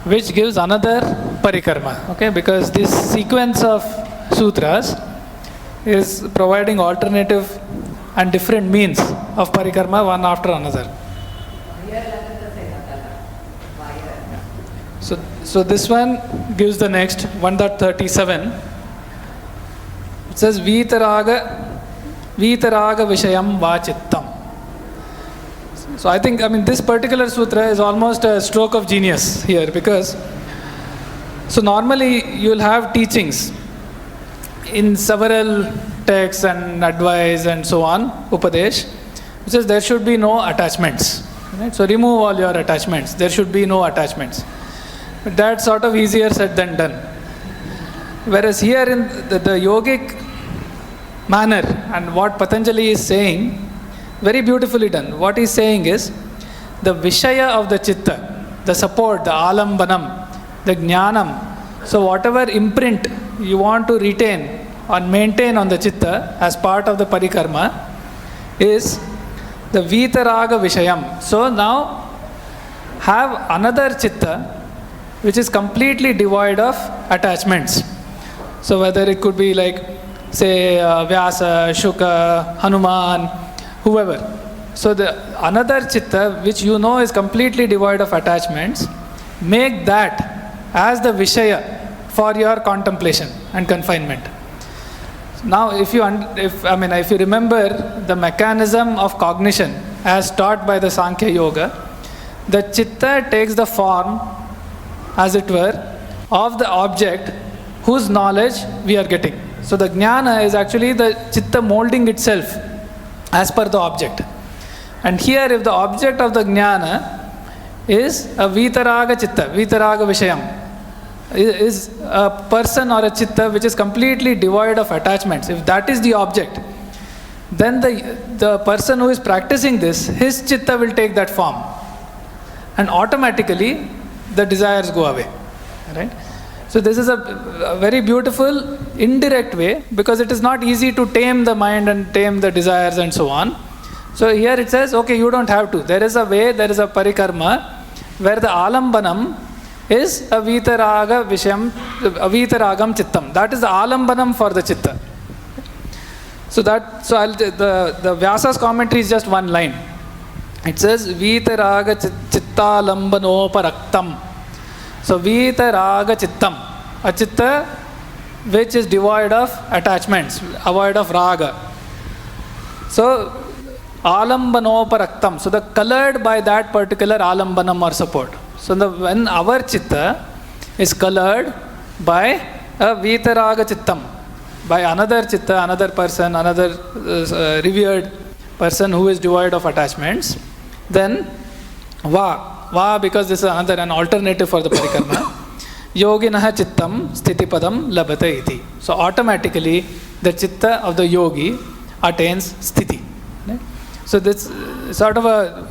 which gives another parikarma. Okay, because this sequence of sutras is providing alternative and different means of parikarma one after another. So this one gives the next, 1.37. It says, Vitaraga Vishayam Vachittam. So I think, this particular sutra is almost a stroke of genius here, because so normally you will have teachings in several texts and advice and so on, Upadesh, which says there should be no attachments. Right? So remove all your attachments. There should be no attachments. But that's sort of easier said than done. Whereas here in the yogic manner, and what Patanjali is saying, very beautifully done. What he's saying is, the Vishaya of the Chitta, the support, the Alambanam, the Jnanam, so whatever imprint you want to retain or maintain on the Chitta as part of the Parikarma is the Vitaraga Vishayam. So now have another Chitta which is completely devoid of attachments. So whether it could be like, say, Vyasa, Shuka, Hanuman, whoever. So the another chitta which you know is completely devoid of attachments, make that as the Vishaya for your contemplation and confinement. Now if you remember the mechanism of cognition as taught by the Sankhya Yoga, the chitta takes the form, as it were, of the object whose knowledge we are getting. So the jnana is actually the chitta molding itself as per the object. And here if the object of the jnana is a vitaraga chitta, vitaraga vishayam, is a person or a chitta which is completely devoid of attachments, if that is the object, then the person who is practicing this, his chitta will take that form. And automatically the desires go away. Right? So this is a very beautiful indirect way, because it is not easy to tame the mind and tame the desires and so on. So here it says, okay, you don't have to. There is a way, there is a parikarma where the alambanam is a vitaraga vishayam, a vitaragam chittam. That is the alambanam for the chitta. So the Vyasa's commentary is just one line. It says vitaraga chittalambanoparaktam. So vitaraga chittam, a chitta which is devoid of attachments, avoid of raga. So alambanoparaktam, so the colored by that particular alambanam or support. So when our chitta is colored by a vitaraga chittam, by another chitta, another person, another revered person who is devoid of attachments, then va, because this is an alternative for the parikarma, yoginah chittam stitipadam labhate iti. So automatically the chitta of the yogi attains sthiti. Right? So this sort of a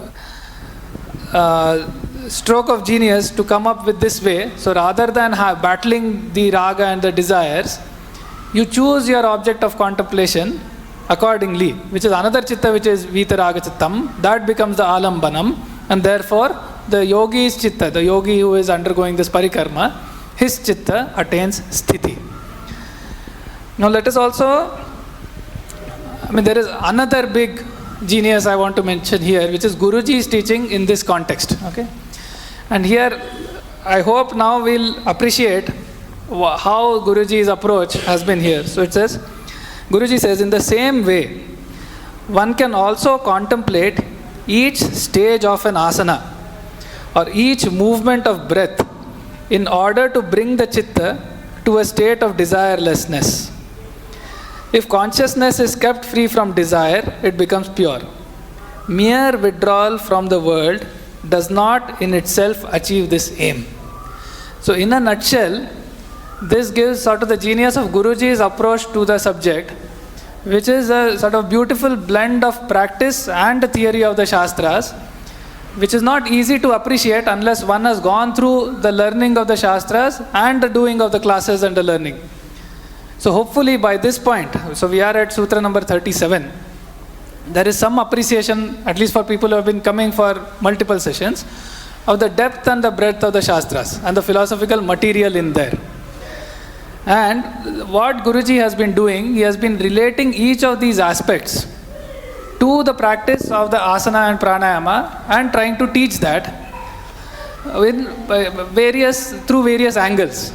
stroke of genius to come up with this way. So rather than battling the raga and the desires, you choose your object of contemplation accordingly, which is another chitta, which is vitaraga chittam. That becomes the alambanam, and therefore the yogi's chitta, the yogi who is undergoing this parikarma, his chitta attains sthiti. Now let us also, there is another big genius I want to mention here, which is Guruji's teaching in this context. Okay, and here I hope now we'll appreciate how Guruji's approach has been here. So it says, Guruji says, in the same way, one can also contemplate each stage of an asana or each movement of breath in order to bring the chitta to a state of desirelessness. If consciousness is kept free from desire, it becomes pure. Mere withdrawal from the world does not in itself achieve this aim. So in a nutshell, this gives sort of the genius of Guruji's approach to the subject, which is a sort of beautiful blend of practice and the theory of the Shastras, which is not easy to appreciate unless one has gone through the learning of the Shastras and the doing of the classes and the learning. So hopefully by this point, so we are at Sutra number 37, there is some appreciation, at least for people who have been coming for multiple sessions, of the depth and the breadth of the Shastras and the philosophical material in there. And what Guruji has been doing, he has been relating each of these aspects to the practice of the asana and pranayama and trying to teach that through various angles.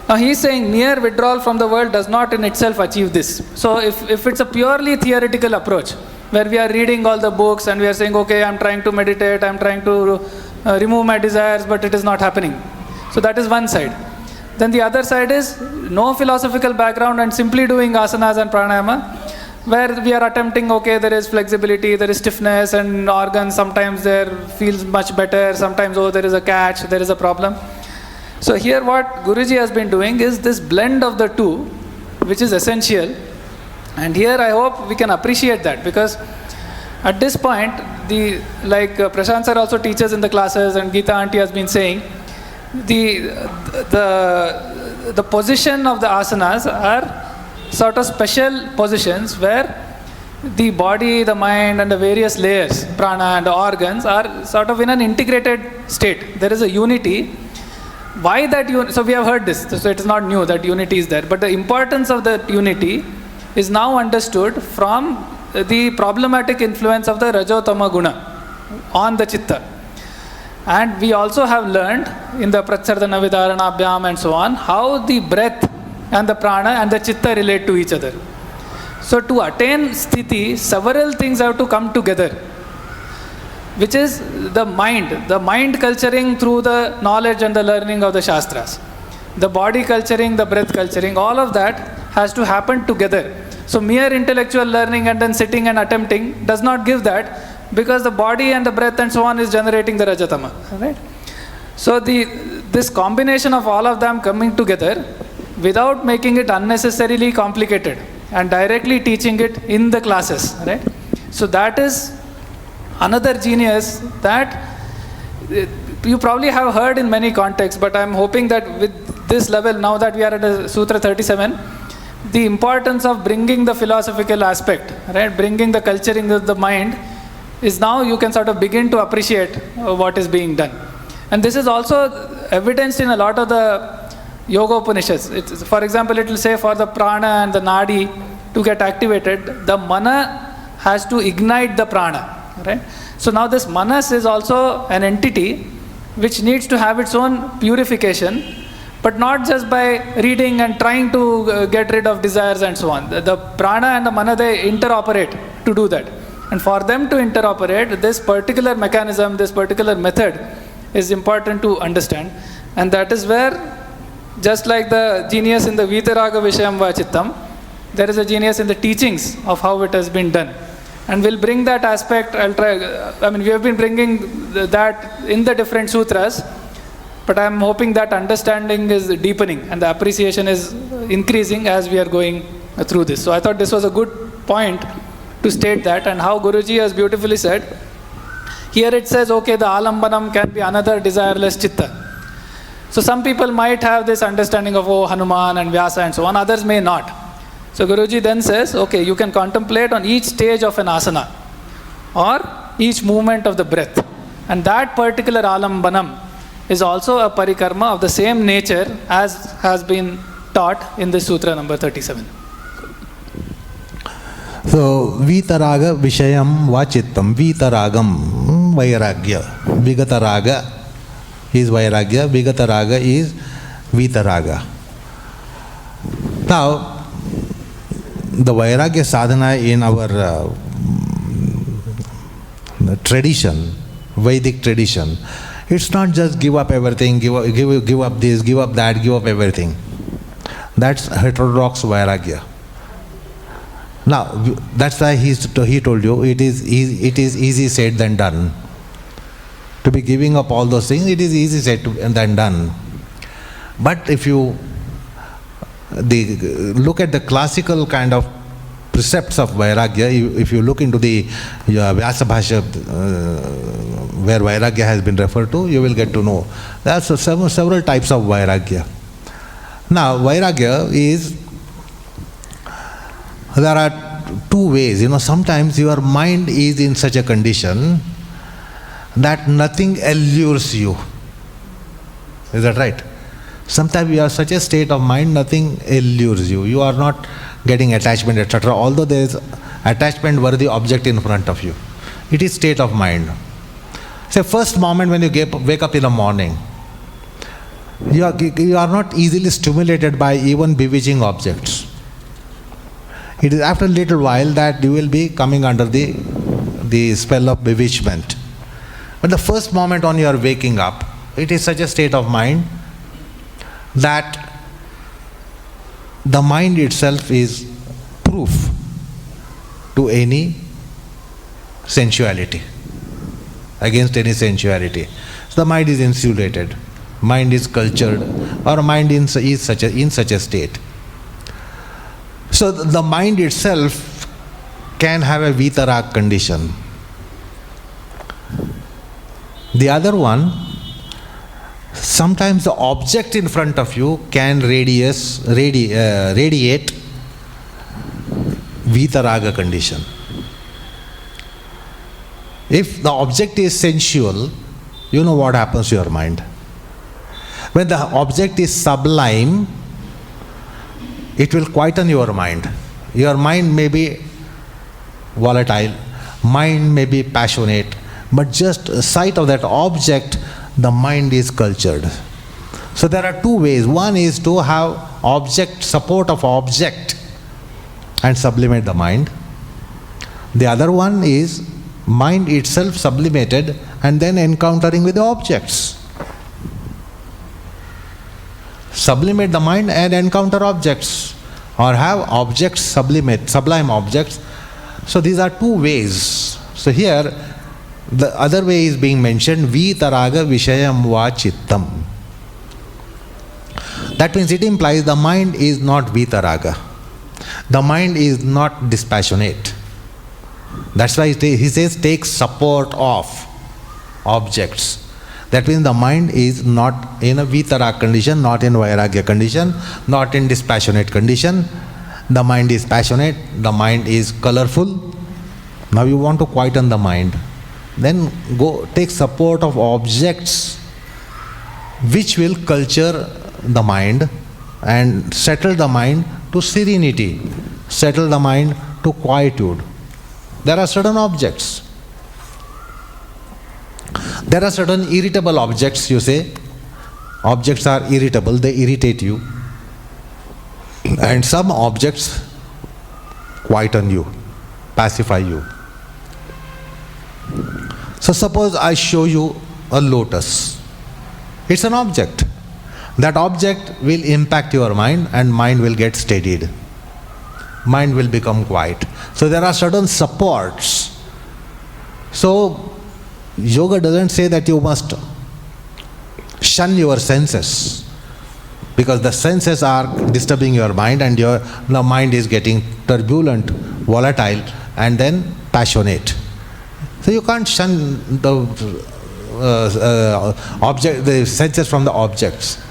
Now he is saying mere withdrawal from the world does not in itself achieve this. So if it's a purely theoretical approach, where we are reading all the books and we are saying, okay, I'm trying to meditate, I'm trying to remove my desires, but it is not happening. So that is one side. Then the other side is no philosophical background and simply doing asanas and pranayama, where we are attempting, okay, there is flexibility, there is stiffness, and organs sometimes there feels much better, sometimes, oh, there is a catch, there is a problem. So here what Guruji has been doing is this blend of the two, which is essential. And here I hope we can appreciate that, because at this point, like Prashant sir also teaches in the classes and Geeta auntie has been saying, the position of the asanas are sort of special positions where the body, the mind and the various layers, prana and the organs are sort of in an integrated state. There is a unity. Why that unity? So we have heard this, so it is not new that unity is there. But the importance of the unity is now understood from the problematic influence of the Rajotama Guna on the Chitta. And we also have learned in the Pratsardana Vidaranabhyam and so on, how the breath and the prana and the chitta relate to each other. So to attain sthiti, several things have to come together, which is the mind culturing through the knowledge and the learning of the Shastras, the body culturing, the breath culturing, all of that has to happen together. So mere intellectual learning and then sitting and attempting does not give that, because the body and the breath and so on is generating the Rajatama. Right? So this combination of all of them coming together without making it unnecessarily complicated and directly teaching it in the classes. Right? So that is another genius that you probably have heard in many contexts, but I am hoping that with this level, now that we are at Sutra 37, the importance of bringing the philosophical aspect, right, bringing the culturing of the mind, is now you can sort of begin to appreciate what is being done. And this is also evidenced in a lot of the Yoga Upanishads. For example, it will say for the prana and the nadi to get activated, the mana has to ignite the prana. Right? So now this manas is also an entity which needs to have its own purification, but not just by reading and trying to get rid of desires and so on. The prana and the mana, they interoperate to do that. And for them to interoperate, this particular mechanism, this particular method is important to understand. And that is where, just like the genius in the Vitaraga Vishayam Vachittam, there is a genius in the teachings of how it has been done. And we'll bring that aspect, we have been bringing that in the different sutras, but I'm hoping that understanding is deepening and the appreciation is increasing as we are going through this. So I thought this was a good point to state that, and how Guruji has beautifully said, Here it says, okay, the alambanam can be another desireless chitta. So some people might have this understanding of, oh, Hanuman and Vyasa and so on, others may not. So Guruji then says, okay, you can contemplate on each stage of an asana or each movement of the breath. And that particular alambanam is also a parikarma of the same nature as has been taught in this sutra number 37. So, Vitaraga Vishayam Vachittam. Vitaragam, Vairagya. Vigataraga is Vairagya. Vigataraga is Vitaraga. Now, the Vairagya sadhana in our tradition, Vedic tradition, it's not just give up everything, give up this, give up that, give up everything. That's heterodox Vairagya. Now, that's why he told you it is easy said than done. To be giving up all those things, it is easy said than done. But if you look at the classical kind of precepts of Vairagya, if you look into the Vyasa Bhashya, where Vairagya has been referred to, you will get to know. There are several types of Vairagya. Now, Vairagya is, there are two ways. Sometimes your mind is in such a condition that nothing allures you. Is that right? Sometimes you are such a state of mind, nothing allures you. You are not getting attachment, etc. Although there is attachment worthy object in front of you. It is state of mind. Say, first moment when you wake up in the morning, you are not easily stimulated by even bewitching objects. It is after a little while that you will be coming under the spell of bewitchment. But the first moment on your waking up, it is such a state of mind that the mind itself is proof to any sensuality, against any sensuality. So the mind is insulated, mind is cultured, or mind is in such a state. So the mind itself can have a vitarag condition. The other one, sometimes the object in front of you can radiate vitaraga condition. If the object is sensual, you know what happens to your mind. When the object is sublime, it will quieten your mind. Your mind may be volatile, mind may be passionate, but just sight of that object, the mind is cultured. So there are two ways. One is to have support of object and sublimate the mind. The other one is mind itself sublimated and then encountering with the objects. Sublimate the mind and encounter objects, or have objects sublime objects. So these are two ways. So here the other way is being mentioned, vitaraga vishayam va chittam. That means it implies the mind is not vitaraga. The mind is not dispassionate. That's why he says take support of objects. That means the mind is not in a vitaraga condition, not in vairagya condition, not in dispassionate condition. The mind is passionate, the mind is colorful. Now you want to quieten the mind. Then go take support of objects which will culture the mind and settle the mind to serenity, settle the mind to quietude. There are certain objects. There are certain irritable objects, you say. Objects are irritable, they irritate you. And some objects quieten you, pacify you. So suppose I show you a lotus. It's an object. That object will impact your mind and mind will get steadied. Mind will become quiet. So there are certain supports. So yoga doesn't say that you must shun your senses, because the senses are disturbing your mind and the mind is getting turbulent, volatile and then passionate. So you can't shun the the senses from the objects.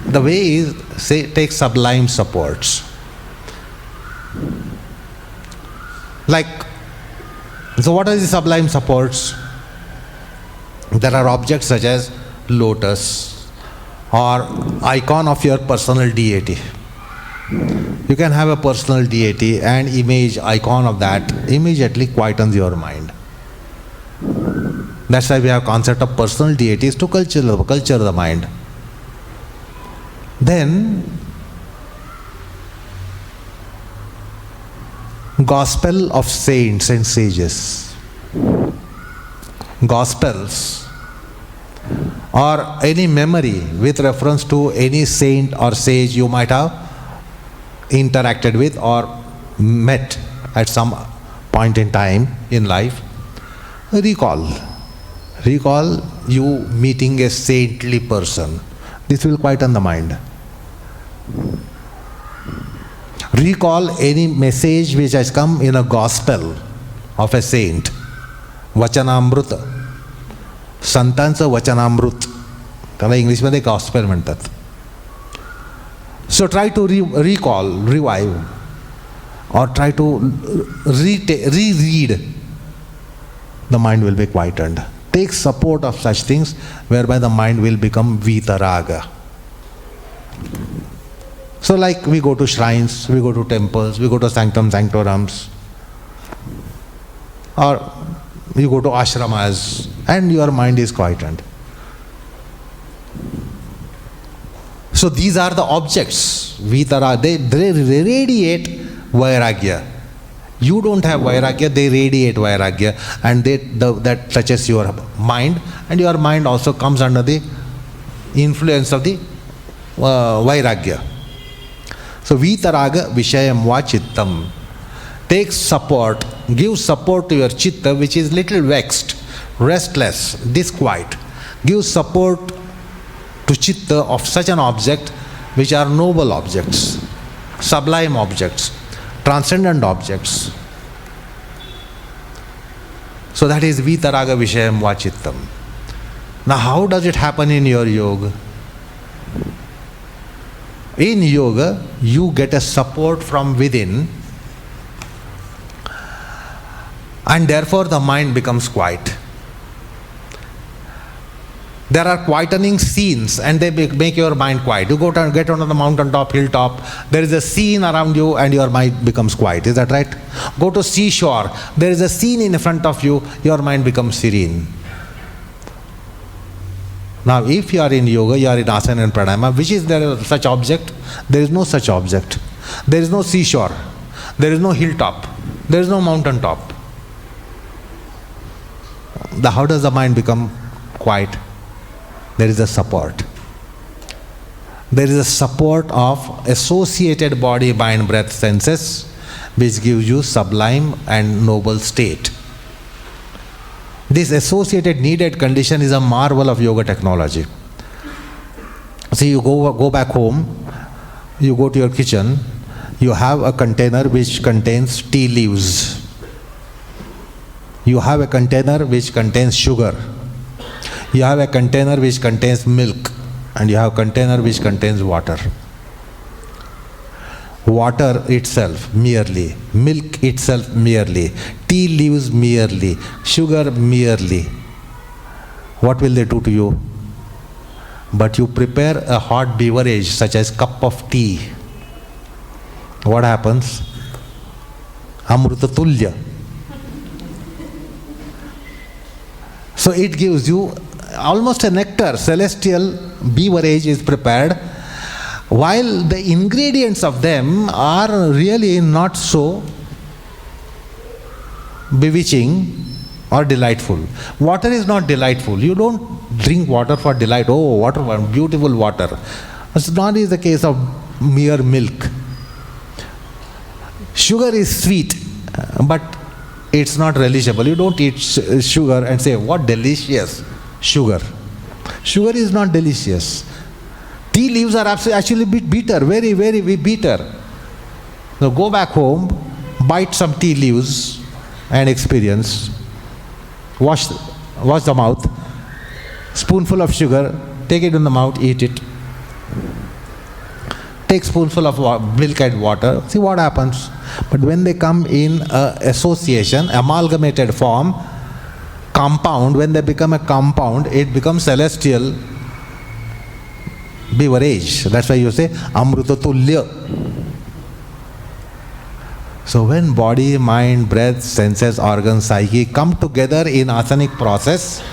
The way is, say, take sublime supports. Like, so what are the sublime supports? There are objects such as lotus or icon of your personal deity. You can have a personal deity and image, icon of that immediately quietens your mind. That's why we have concept of personal deities to culture the mind. Then, Gospel of saints and sages. Gospels or any memory with reference to any saint or sage you might have interacted with or met at some point in time in life. Recall you meeting a saintly person. This will quieten the mind. Recall any message which has come in a gospel of a saint. Vachanamrut. संतांचं वचनामृत, त्याला इंग्लिशमध्ये gospel म्हणतात. So try to recall, revive, or try to reread. The mind will be quietened. Take support of such things whereby the mind will become vitaraga. So like we go to shrines, we go to temples, we go to sanctum sanctorums, or you go to ashramas and your mind is quietened. So these are the objects. Vitara, they radiate vairagya. You don't have vairagya, they radiate vairagya, and that touches your mind, and your mind also comes under the influence of the vairagya. So vitaraga vishayam va chittam. Take support, give support to your chitta which is little vexed, restless, disquiet. Give support to chitta of such an object which are noble objects, sublime objects, transcendent objects. So that is vitaraga vishayam va chittam. Now how does it happen in your yoga? In yoga, you get a support from within, and therefore the mind becomes quiet. There are quietening scenes and they make your mind quiet. You get onto the mountaintop, hilltop, there is a scene around you and your mind becomes quiet. Is that right? Go to seashore, there is a scene in front of you, your mind becomes serene. Now if you are in yoga, you are in asana and pranayama, which is there such object? There is no such object. There is no seashore. There is no hilltop. There is no mountaintop. How does the mind become quiet? There is a support. There is a support of associated body, mind, breath, senses, which gives you sublime and noble state. This associated needed condition is a marvel of yoga technology. See, you go back home, you go to your kitchen, you have a container which contains tea leaves. You have a container which contains sugar. You have a container which contains milk. And you have a container which contains water. Water itself merely, milk itself merely, tea leaves merely, sugar merely. What will they do to you? But you prepare a hot beverage such as cup of tea. What happens? Amruta tulya. So it gives you almost a nectar, celestial beverage is prepared, while the ingredients of them are really not so bewitching or delightful. Water is not delightful. You don't drink water for delight. Oh, water, beautiful water. It's not is the case of mere milk. Sugar is sweet, but it's not relishable. You don't eat sugar and say, what delicious sugar. Sugar is not delicious. Tea leaves are actually bitter, very, very bitter. So go back home, bite some tea leaves and experience. Wash the mouth. Spoonful of sugar, take it in the mouth, eat it. Take spoonful of milk and water, see what happens. But when they come in association, amalgamated form, compound, when they become a compound, it becomes celestial beverage. That's why you say Amruta Tulya. So when body, mind, breath, senses, organs, psyche come together in asanic process,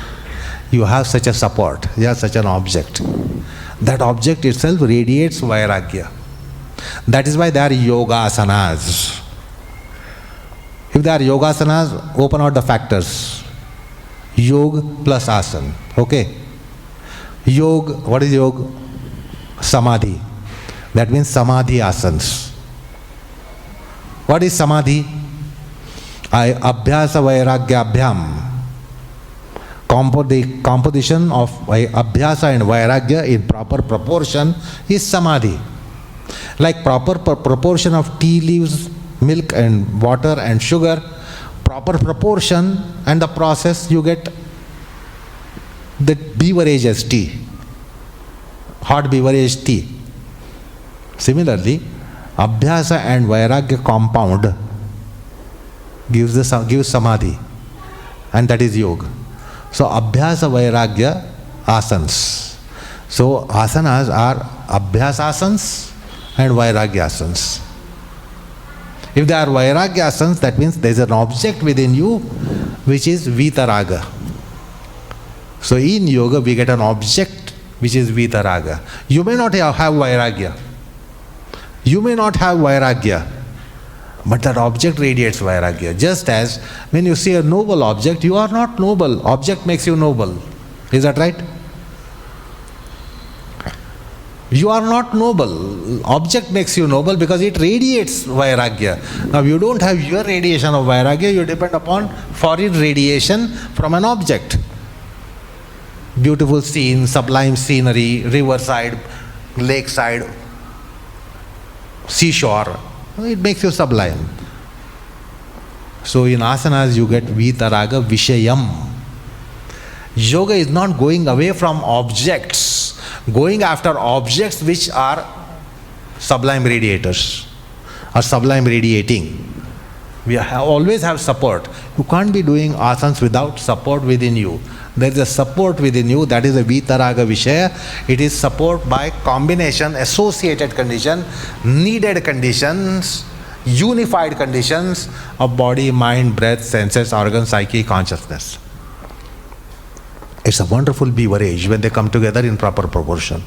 you have such a support, you have such an object. That object itself radiates vairagya. That is why they are yoga asanas. If they are yoga asanas, open out the factors. Yog plus asan. Okay. Yog, what is yoga? Samadhi. That means samadhi asans. What is samadhi? Abhyasa vairagya abhyam. The composition of abhyasa and vairagya in proper proportion is samadhi. Like proper proportion of tea leaves, milk and water and sugar, proper proportion and the process, you get the beverage as tea, hot beverage tea. Similarly, abhyasa and vairagya compound gives samadhi, and that is yoga. So abhyasa vairagya asans. So asanas are abhyasa asans and vairagya asans. If they are vairagya asans, that means there is an object within you which is vitaraga. So in yoga we get an object which is vitaraga. You may not have vairagya. You may not have vairagya, but that object radiates vairagya. Just as when you see a noble object, you are not noble. Object makes you noble. Is that right? You are not noble. Object makes you noble because it radiates vairagya. Now you don't have your radiation of vairagya, you depend upon foreign radiation from an object. Beautiful scene, sublime scenery, riverside, lakeside, seashore. It makes you sublime. So in asanas you get vitaraga vishayam. Yoga is not going away from objects, going after objects which are sublime radiators or sublime radiating. We always have support. You can't be doing asanas without support within you. There is a support within you, that is a vitaraga vishaya. It is support by combination, associated condition, needed conditions, unified conditions of body, mind, breath, senses, organs, psyche, consciousness. It's a wonderful beverage when they come together in proper proportion.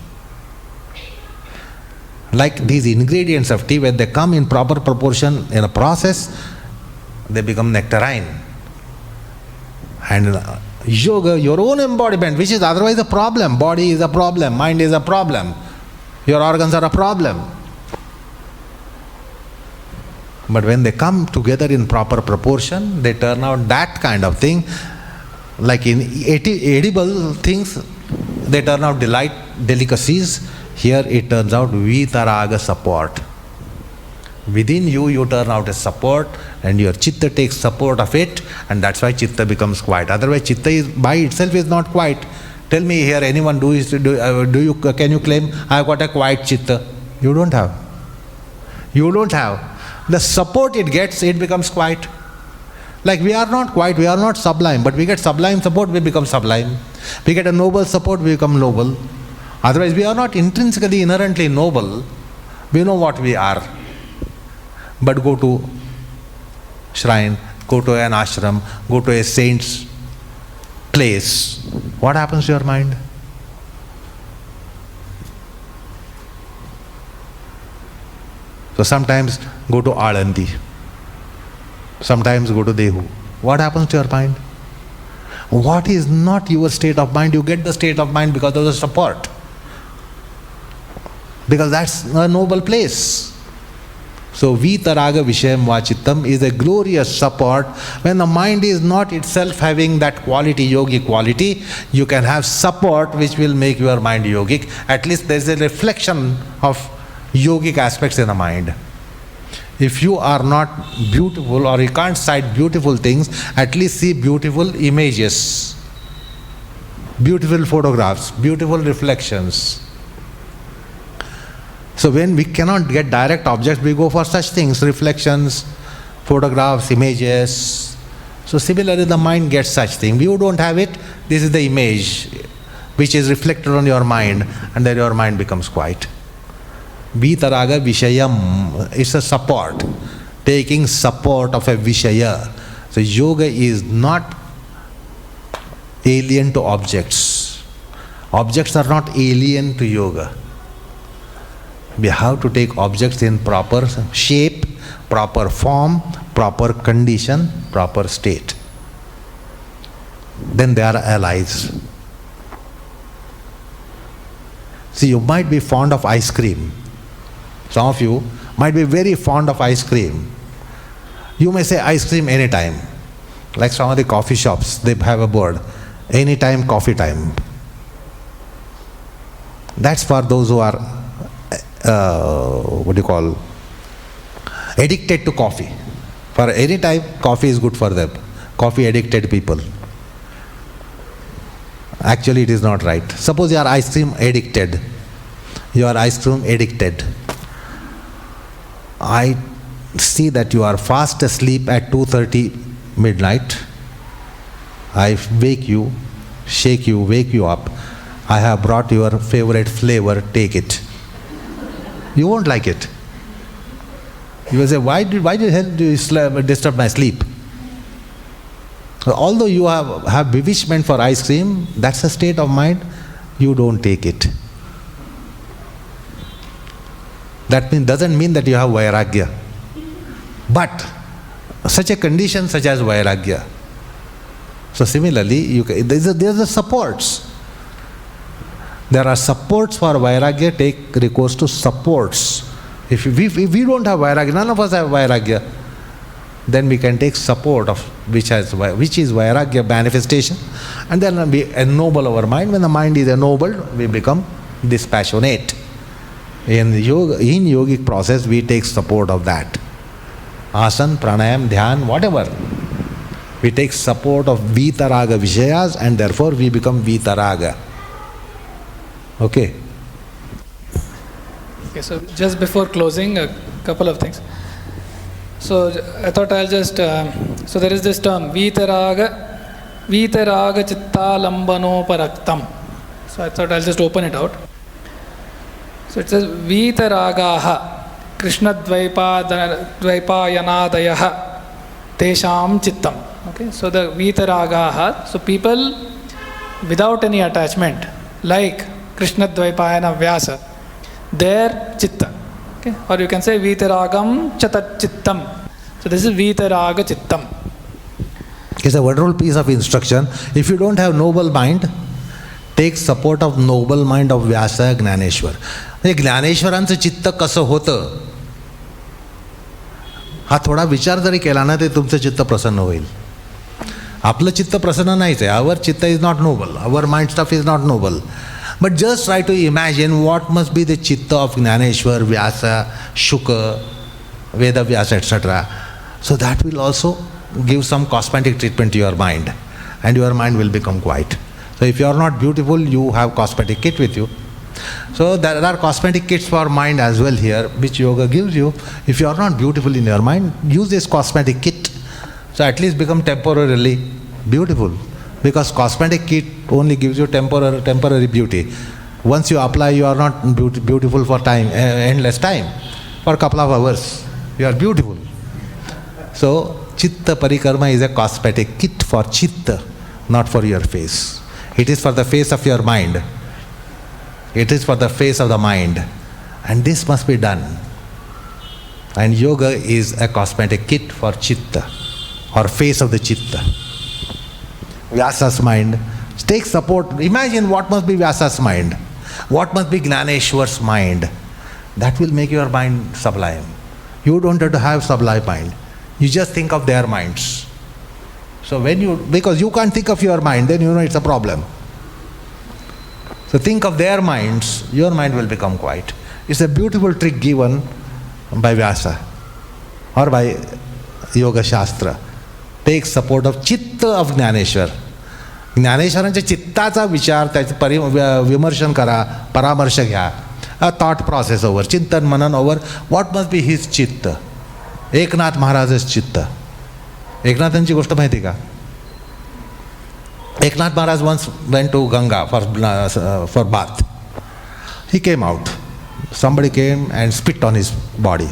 Like these ingredients of tea, when they come in proper proportion in a process, they become nectarine. And yoga, your own embodiment, which is otherwise a problem. Body is a problem, mind is a problem, your organs are a problem. But when they come together in proper proportion, they turn out that kind of thing. Like in edible things, they turn out delicacies. Here it turns out vitaraga support. Within you, you turn out a support, and your chitta takes support of it, and that's why chitta becomes quiet. Otherwise, chitta is by itself is not quiet. Tell me here, anyone can you claim I have got a quiet chitta? You don't have. You don't have. The support it gets, it becomes quiet. Like we are not quiet, we are not sublime, but we get sublime support, we become sublime. We get a noble support, we become noble. Otherwise, we are not intrinsically, inherently noble. We know what we are. But go to shrine, go to an ashram, go to a saint's place. What happens to your mind? So sometimes go to Alandi, sometimes go to Dehu. What happens to your mind? What is not your state of mind? You get the state of mind because of the support. Because that's a noble place. So vitaraga vishayam vachittam is a glorious support. When the mind is not itself having that quality, yogic quality, you can have support which will make your mind yogic. At least there is a reflection of yogic aspects in the mind. If you are not beautiful or you can't sight beautiful things, at least see beautiful images, beautiful photographs, beautiful reflections. So when we cannot get direct objects, we go for such things, reflections, photographs, images. So similarly, the mind gets such things. You don't have it, this is the image which is reflected on your mind, and then your mind becomes quiet. Vitaraga Vishayam is a support, taking support of a Vishaya. So yoga is not alien to objects. Objects are not alien to yoga. We have to take objects in proper shape, proper form, proper condition, proper state. Then they are allies. See, you might be fond of ice cream. Some of you might be very fond of ice cream. You may say ice cream anytime. Like some of the coffee shops, they have a board, anytime coffee time. That's for those who are, addicted to coffee. For any time, coffee is good for them. Coffee addicted people. Actually, it is not right. Suppose you are ice cream addicted. You are ice cream addicted. I see that you are fast asleep at 2:30 midnight. I wake you, shake you, wake you up. I have brought your favorite flavor, take it. You won't like it. You will say, why do you disturb my sleep? Although you have bewitchment for ice cream, that's a state of mind, you don't take it. That doesn't mean that you have vairagya. But such a condition such as vairagya. So similarly, there's the supports. There are supports for vairagya, take recourse to supports. If we don't have vairagya, none of us have vairagya, then we can take support of which is vairagya manifestation, and then we ennoble our mind. When the mind is ennobled, we become dispassionate. In yogic process, we take support of that. Asana, pranayam, dhyan, whatever. We take support of vitaraga vishayas, and therefore we become vitaraga. Okay. Okay, so just before closing, a couple of things. So I thought I'll just, so there is this term, vitaraga chitta lambanoparaktam. So I thought I'll just open it out. So it says, vitaragaha krishna dvaipayanadayaha tesham chittam. Okay, so the vitaragaha, so people without any attachment, like Krishna dvaipayana vyasa, their chitta. Okay? Or you can say vitaragam chatat chittam. So this is vitaraga chittam. It's a wonderful piece of instruction. If you don't have noble mind, take support of noble mind of Vyasa, Gnaneshwar. ज्ञानेश्वरांचं चित्त कसं होतं हा थोडा विचार जरी केला ना ते तुमचं चित्त प्रसन्न होईल. आपलं चित्त प्रसन्न नाहीच आहे. Our chitta is not noble. Our mind stuff is not noble. But just try to imagine what must be the chitta of Gnaneshwar, Vyasa, Shuka, Veda Vyasa, etc. So that will also give some cosmetic treatment to your mind, and your mind will become quiet. So if you are not beautiful, you have cosmetic kit with you. So there are cosmetic kits for mind as well here, which yoga gives you. If you are not beautiful in your mind, use this cosmetic kit. So at least become temporarily beautiful. Because cosmetic kit only gives you temporary beauty. Once you apply, you are not beautiful for time, endless time. For a couple of hours, you are beautiful. So chitta parikarma is a cosmetic kit for chitta, not for your face. It is for the face of your mind. It is for the face of the mind. And this must be done. And yoga is a cosmetic kit for chitta, or face of the chitta. Vyasa's mind. Take support. Imagine what must be Vyasa's mind. What must be Gnaneshwar's mind. That will make your mind sublime. You don't have to have sublime mind. You just think of their minds. So because you can't think of your mind, then you know it's a problem. So think of their minds, your mind will become quiet. It's a beautiful trick given by Vyasa. or by Yoga Shastra takes support of Chitta of Jnaneshwar. ज्ञानेश्वरांच्या चित्ताचा विचार, त्याचे विमर्शन करा, परामर्श घ्या, a thought process over, चिंतन मनन over what must be his चित्त. एकनाथ महाराजच चित्त. एकनाथांची गोष्ट माहिती का? Eknath Maharaj once went to Ganga for bath. He came out. Somebody came and spit on his body.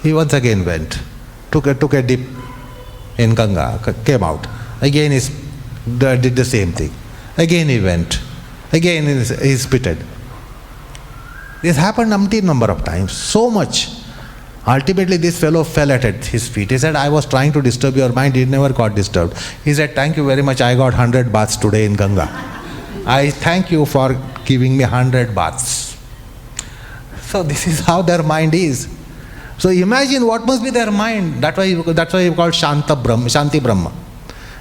He once again went, took a dip in Ganga, came out. Again he did the same thing. Again he went. Again he spitted. This happened umpteen number of times, so much. Ultimately this fellow fell at his feet. He said, I was trying to disturb your mind, it never got disturbed. He said, thank you very much, I got 100 baths today in Ganga. I thank you for giving me 100 baths. So this is how their mind is. So imagine what must be their mind. That's why he called Shanti Brahma.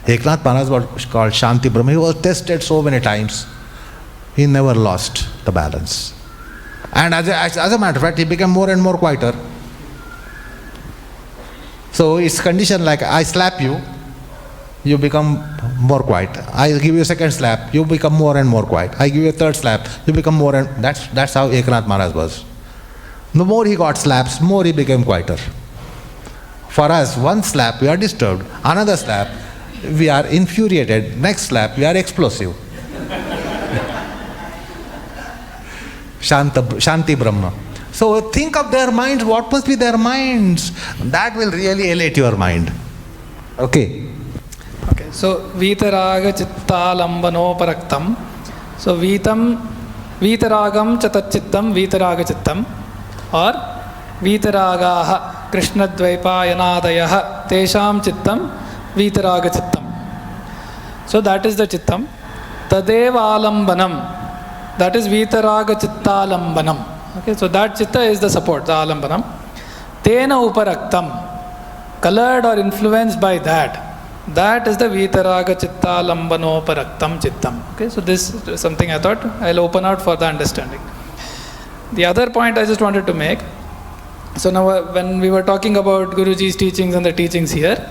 Eknath Maharaj was called Shanti Brahma. He was tested so many times. He never lost the balance. And as a matter of fact, he became more and more quieter. So it's conditioned like, I slap you, you become more quiet. I give you a second slap, you become more and more quiet. I give you a third slap, you become more and... That's how Eknath Maharaj was. The more he got slaps, more he became quieter. For us, one slap, we are disturbed. Another slap, we are infuriated. Next slap, we are explosive. Shanti Brahma. So think of their minds, what must be their minds? That will really elate your mind. Okay. Okay, so Vitaraga Chittalambano Paraktam. So Vitaragam Chatachittam Vitaraga Chittam, or Vitaragaha Krishnadvaipayanadayaha Tesham Chittam Vitaraga Chittam. So that is the Chittam. Tadeva Alambanam. That is Vitaraga Chittalambanam. Okay, so that chitta is the support, the alambanam. Tena uparaktam, colored or influenced by that. That is the vitaraga chitta lambano paraktam chittam. Okay, so this is something I thought I'll open out for the understanding. The other point I just wanted to make. So now when we were talking about Guruji's teachings and the teachings here,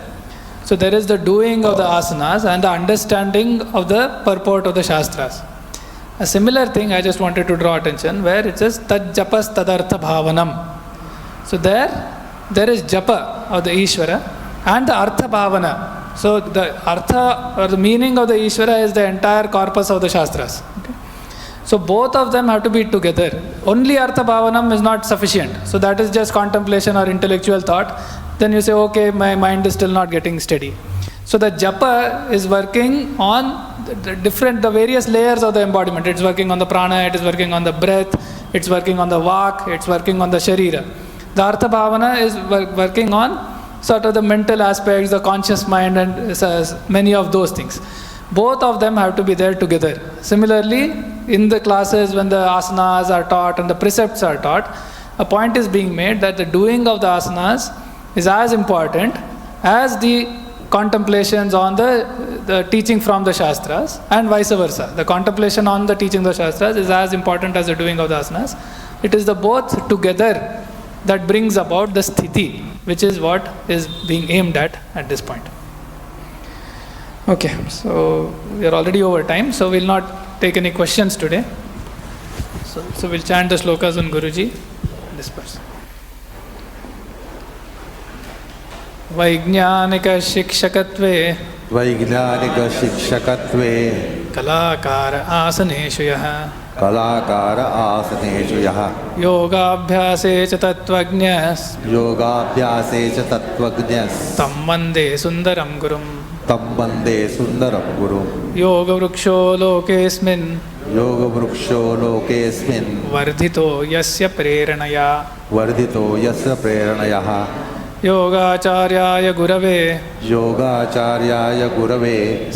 so there is the doing of the asanas and the understanding of the purport of the Shastras. A similar thing I just wanted to draw attention, where it says tad japas tadartha bhavanam. So there is japa of the Ishvara and the artha bhavana. So the artha or the meaning of the Ishvara is the entire corpus of the Shastras. Okay? So both of them have to be together. Only artha bhavanam is not sufficient. So that is just contemplation or intellectual thought. Then you say, okay, my mind is still not getting steady. So the japa is working on the various layers of the embodiment. It's working on the prana, it is working on the breath, it's working on the vak, it's working on the sharira. The artha bhavana is working on sort of the mental aspects, the conscious mind, and many of those things. Both of them have to be there together. Similarly, in the classes when the asanas are taught and the precepts are taught, a point is being made that the doing of the asanas is as important as the contemplations on the teaching from the Shastras, and vice versa. The contemplation on the teaching of the Shastras is as important as the doing of the asanas. It is the both together that brings about the sthiti, which is what is being aimed at this point. Okay, so we are already over time, so we will not take any questions today. So we'll chant the shlokas on Guruji, disperse. वैज्ञानिक शिक्षकत्वे कलाकार आसनेषु यः योगाभ्यासे च तत्त्वज्ञः तं वन्दे सुन्दरं गुरुं योगवृक्षो लोकेऽस्मिन् वर्धितो यस्य प्रेरणया योगाचार्याय गुरवे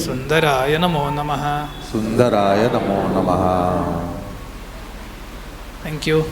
सुन्दराय नमो नमः. Thank you.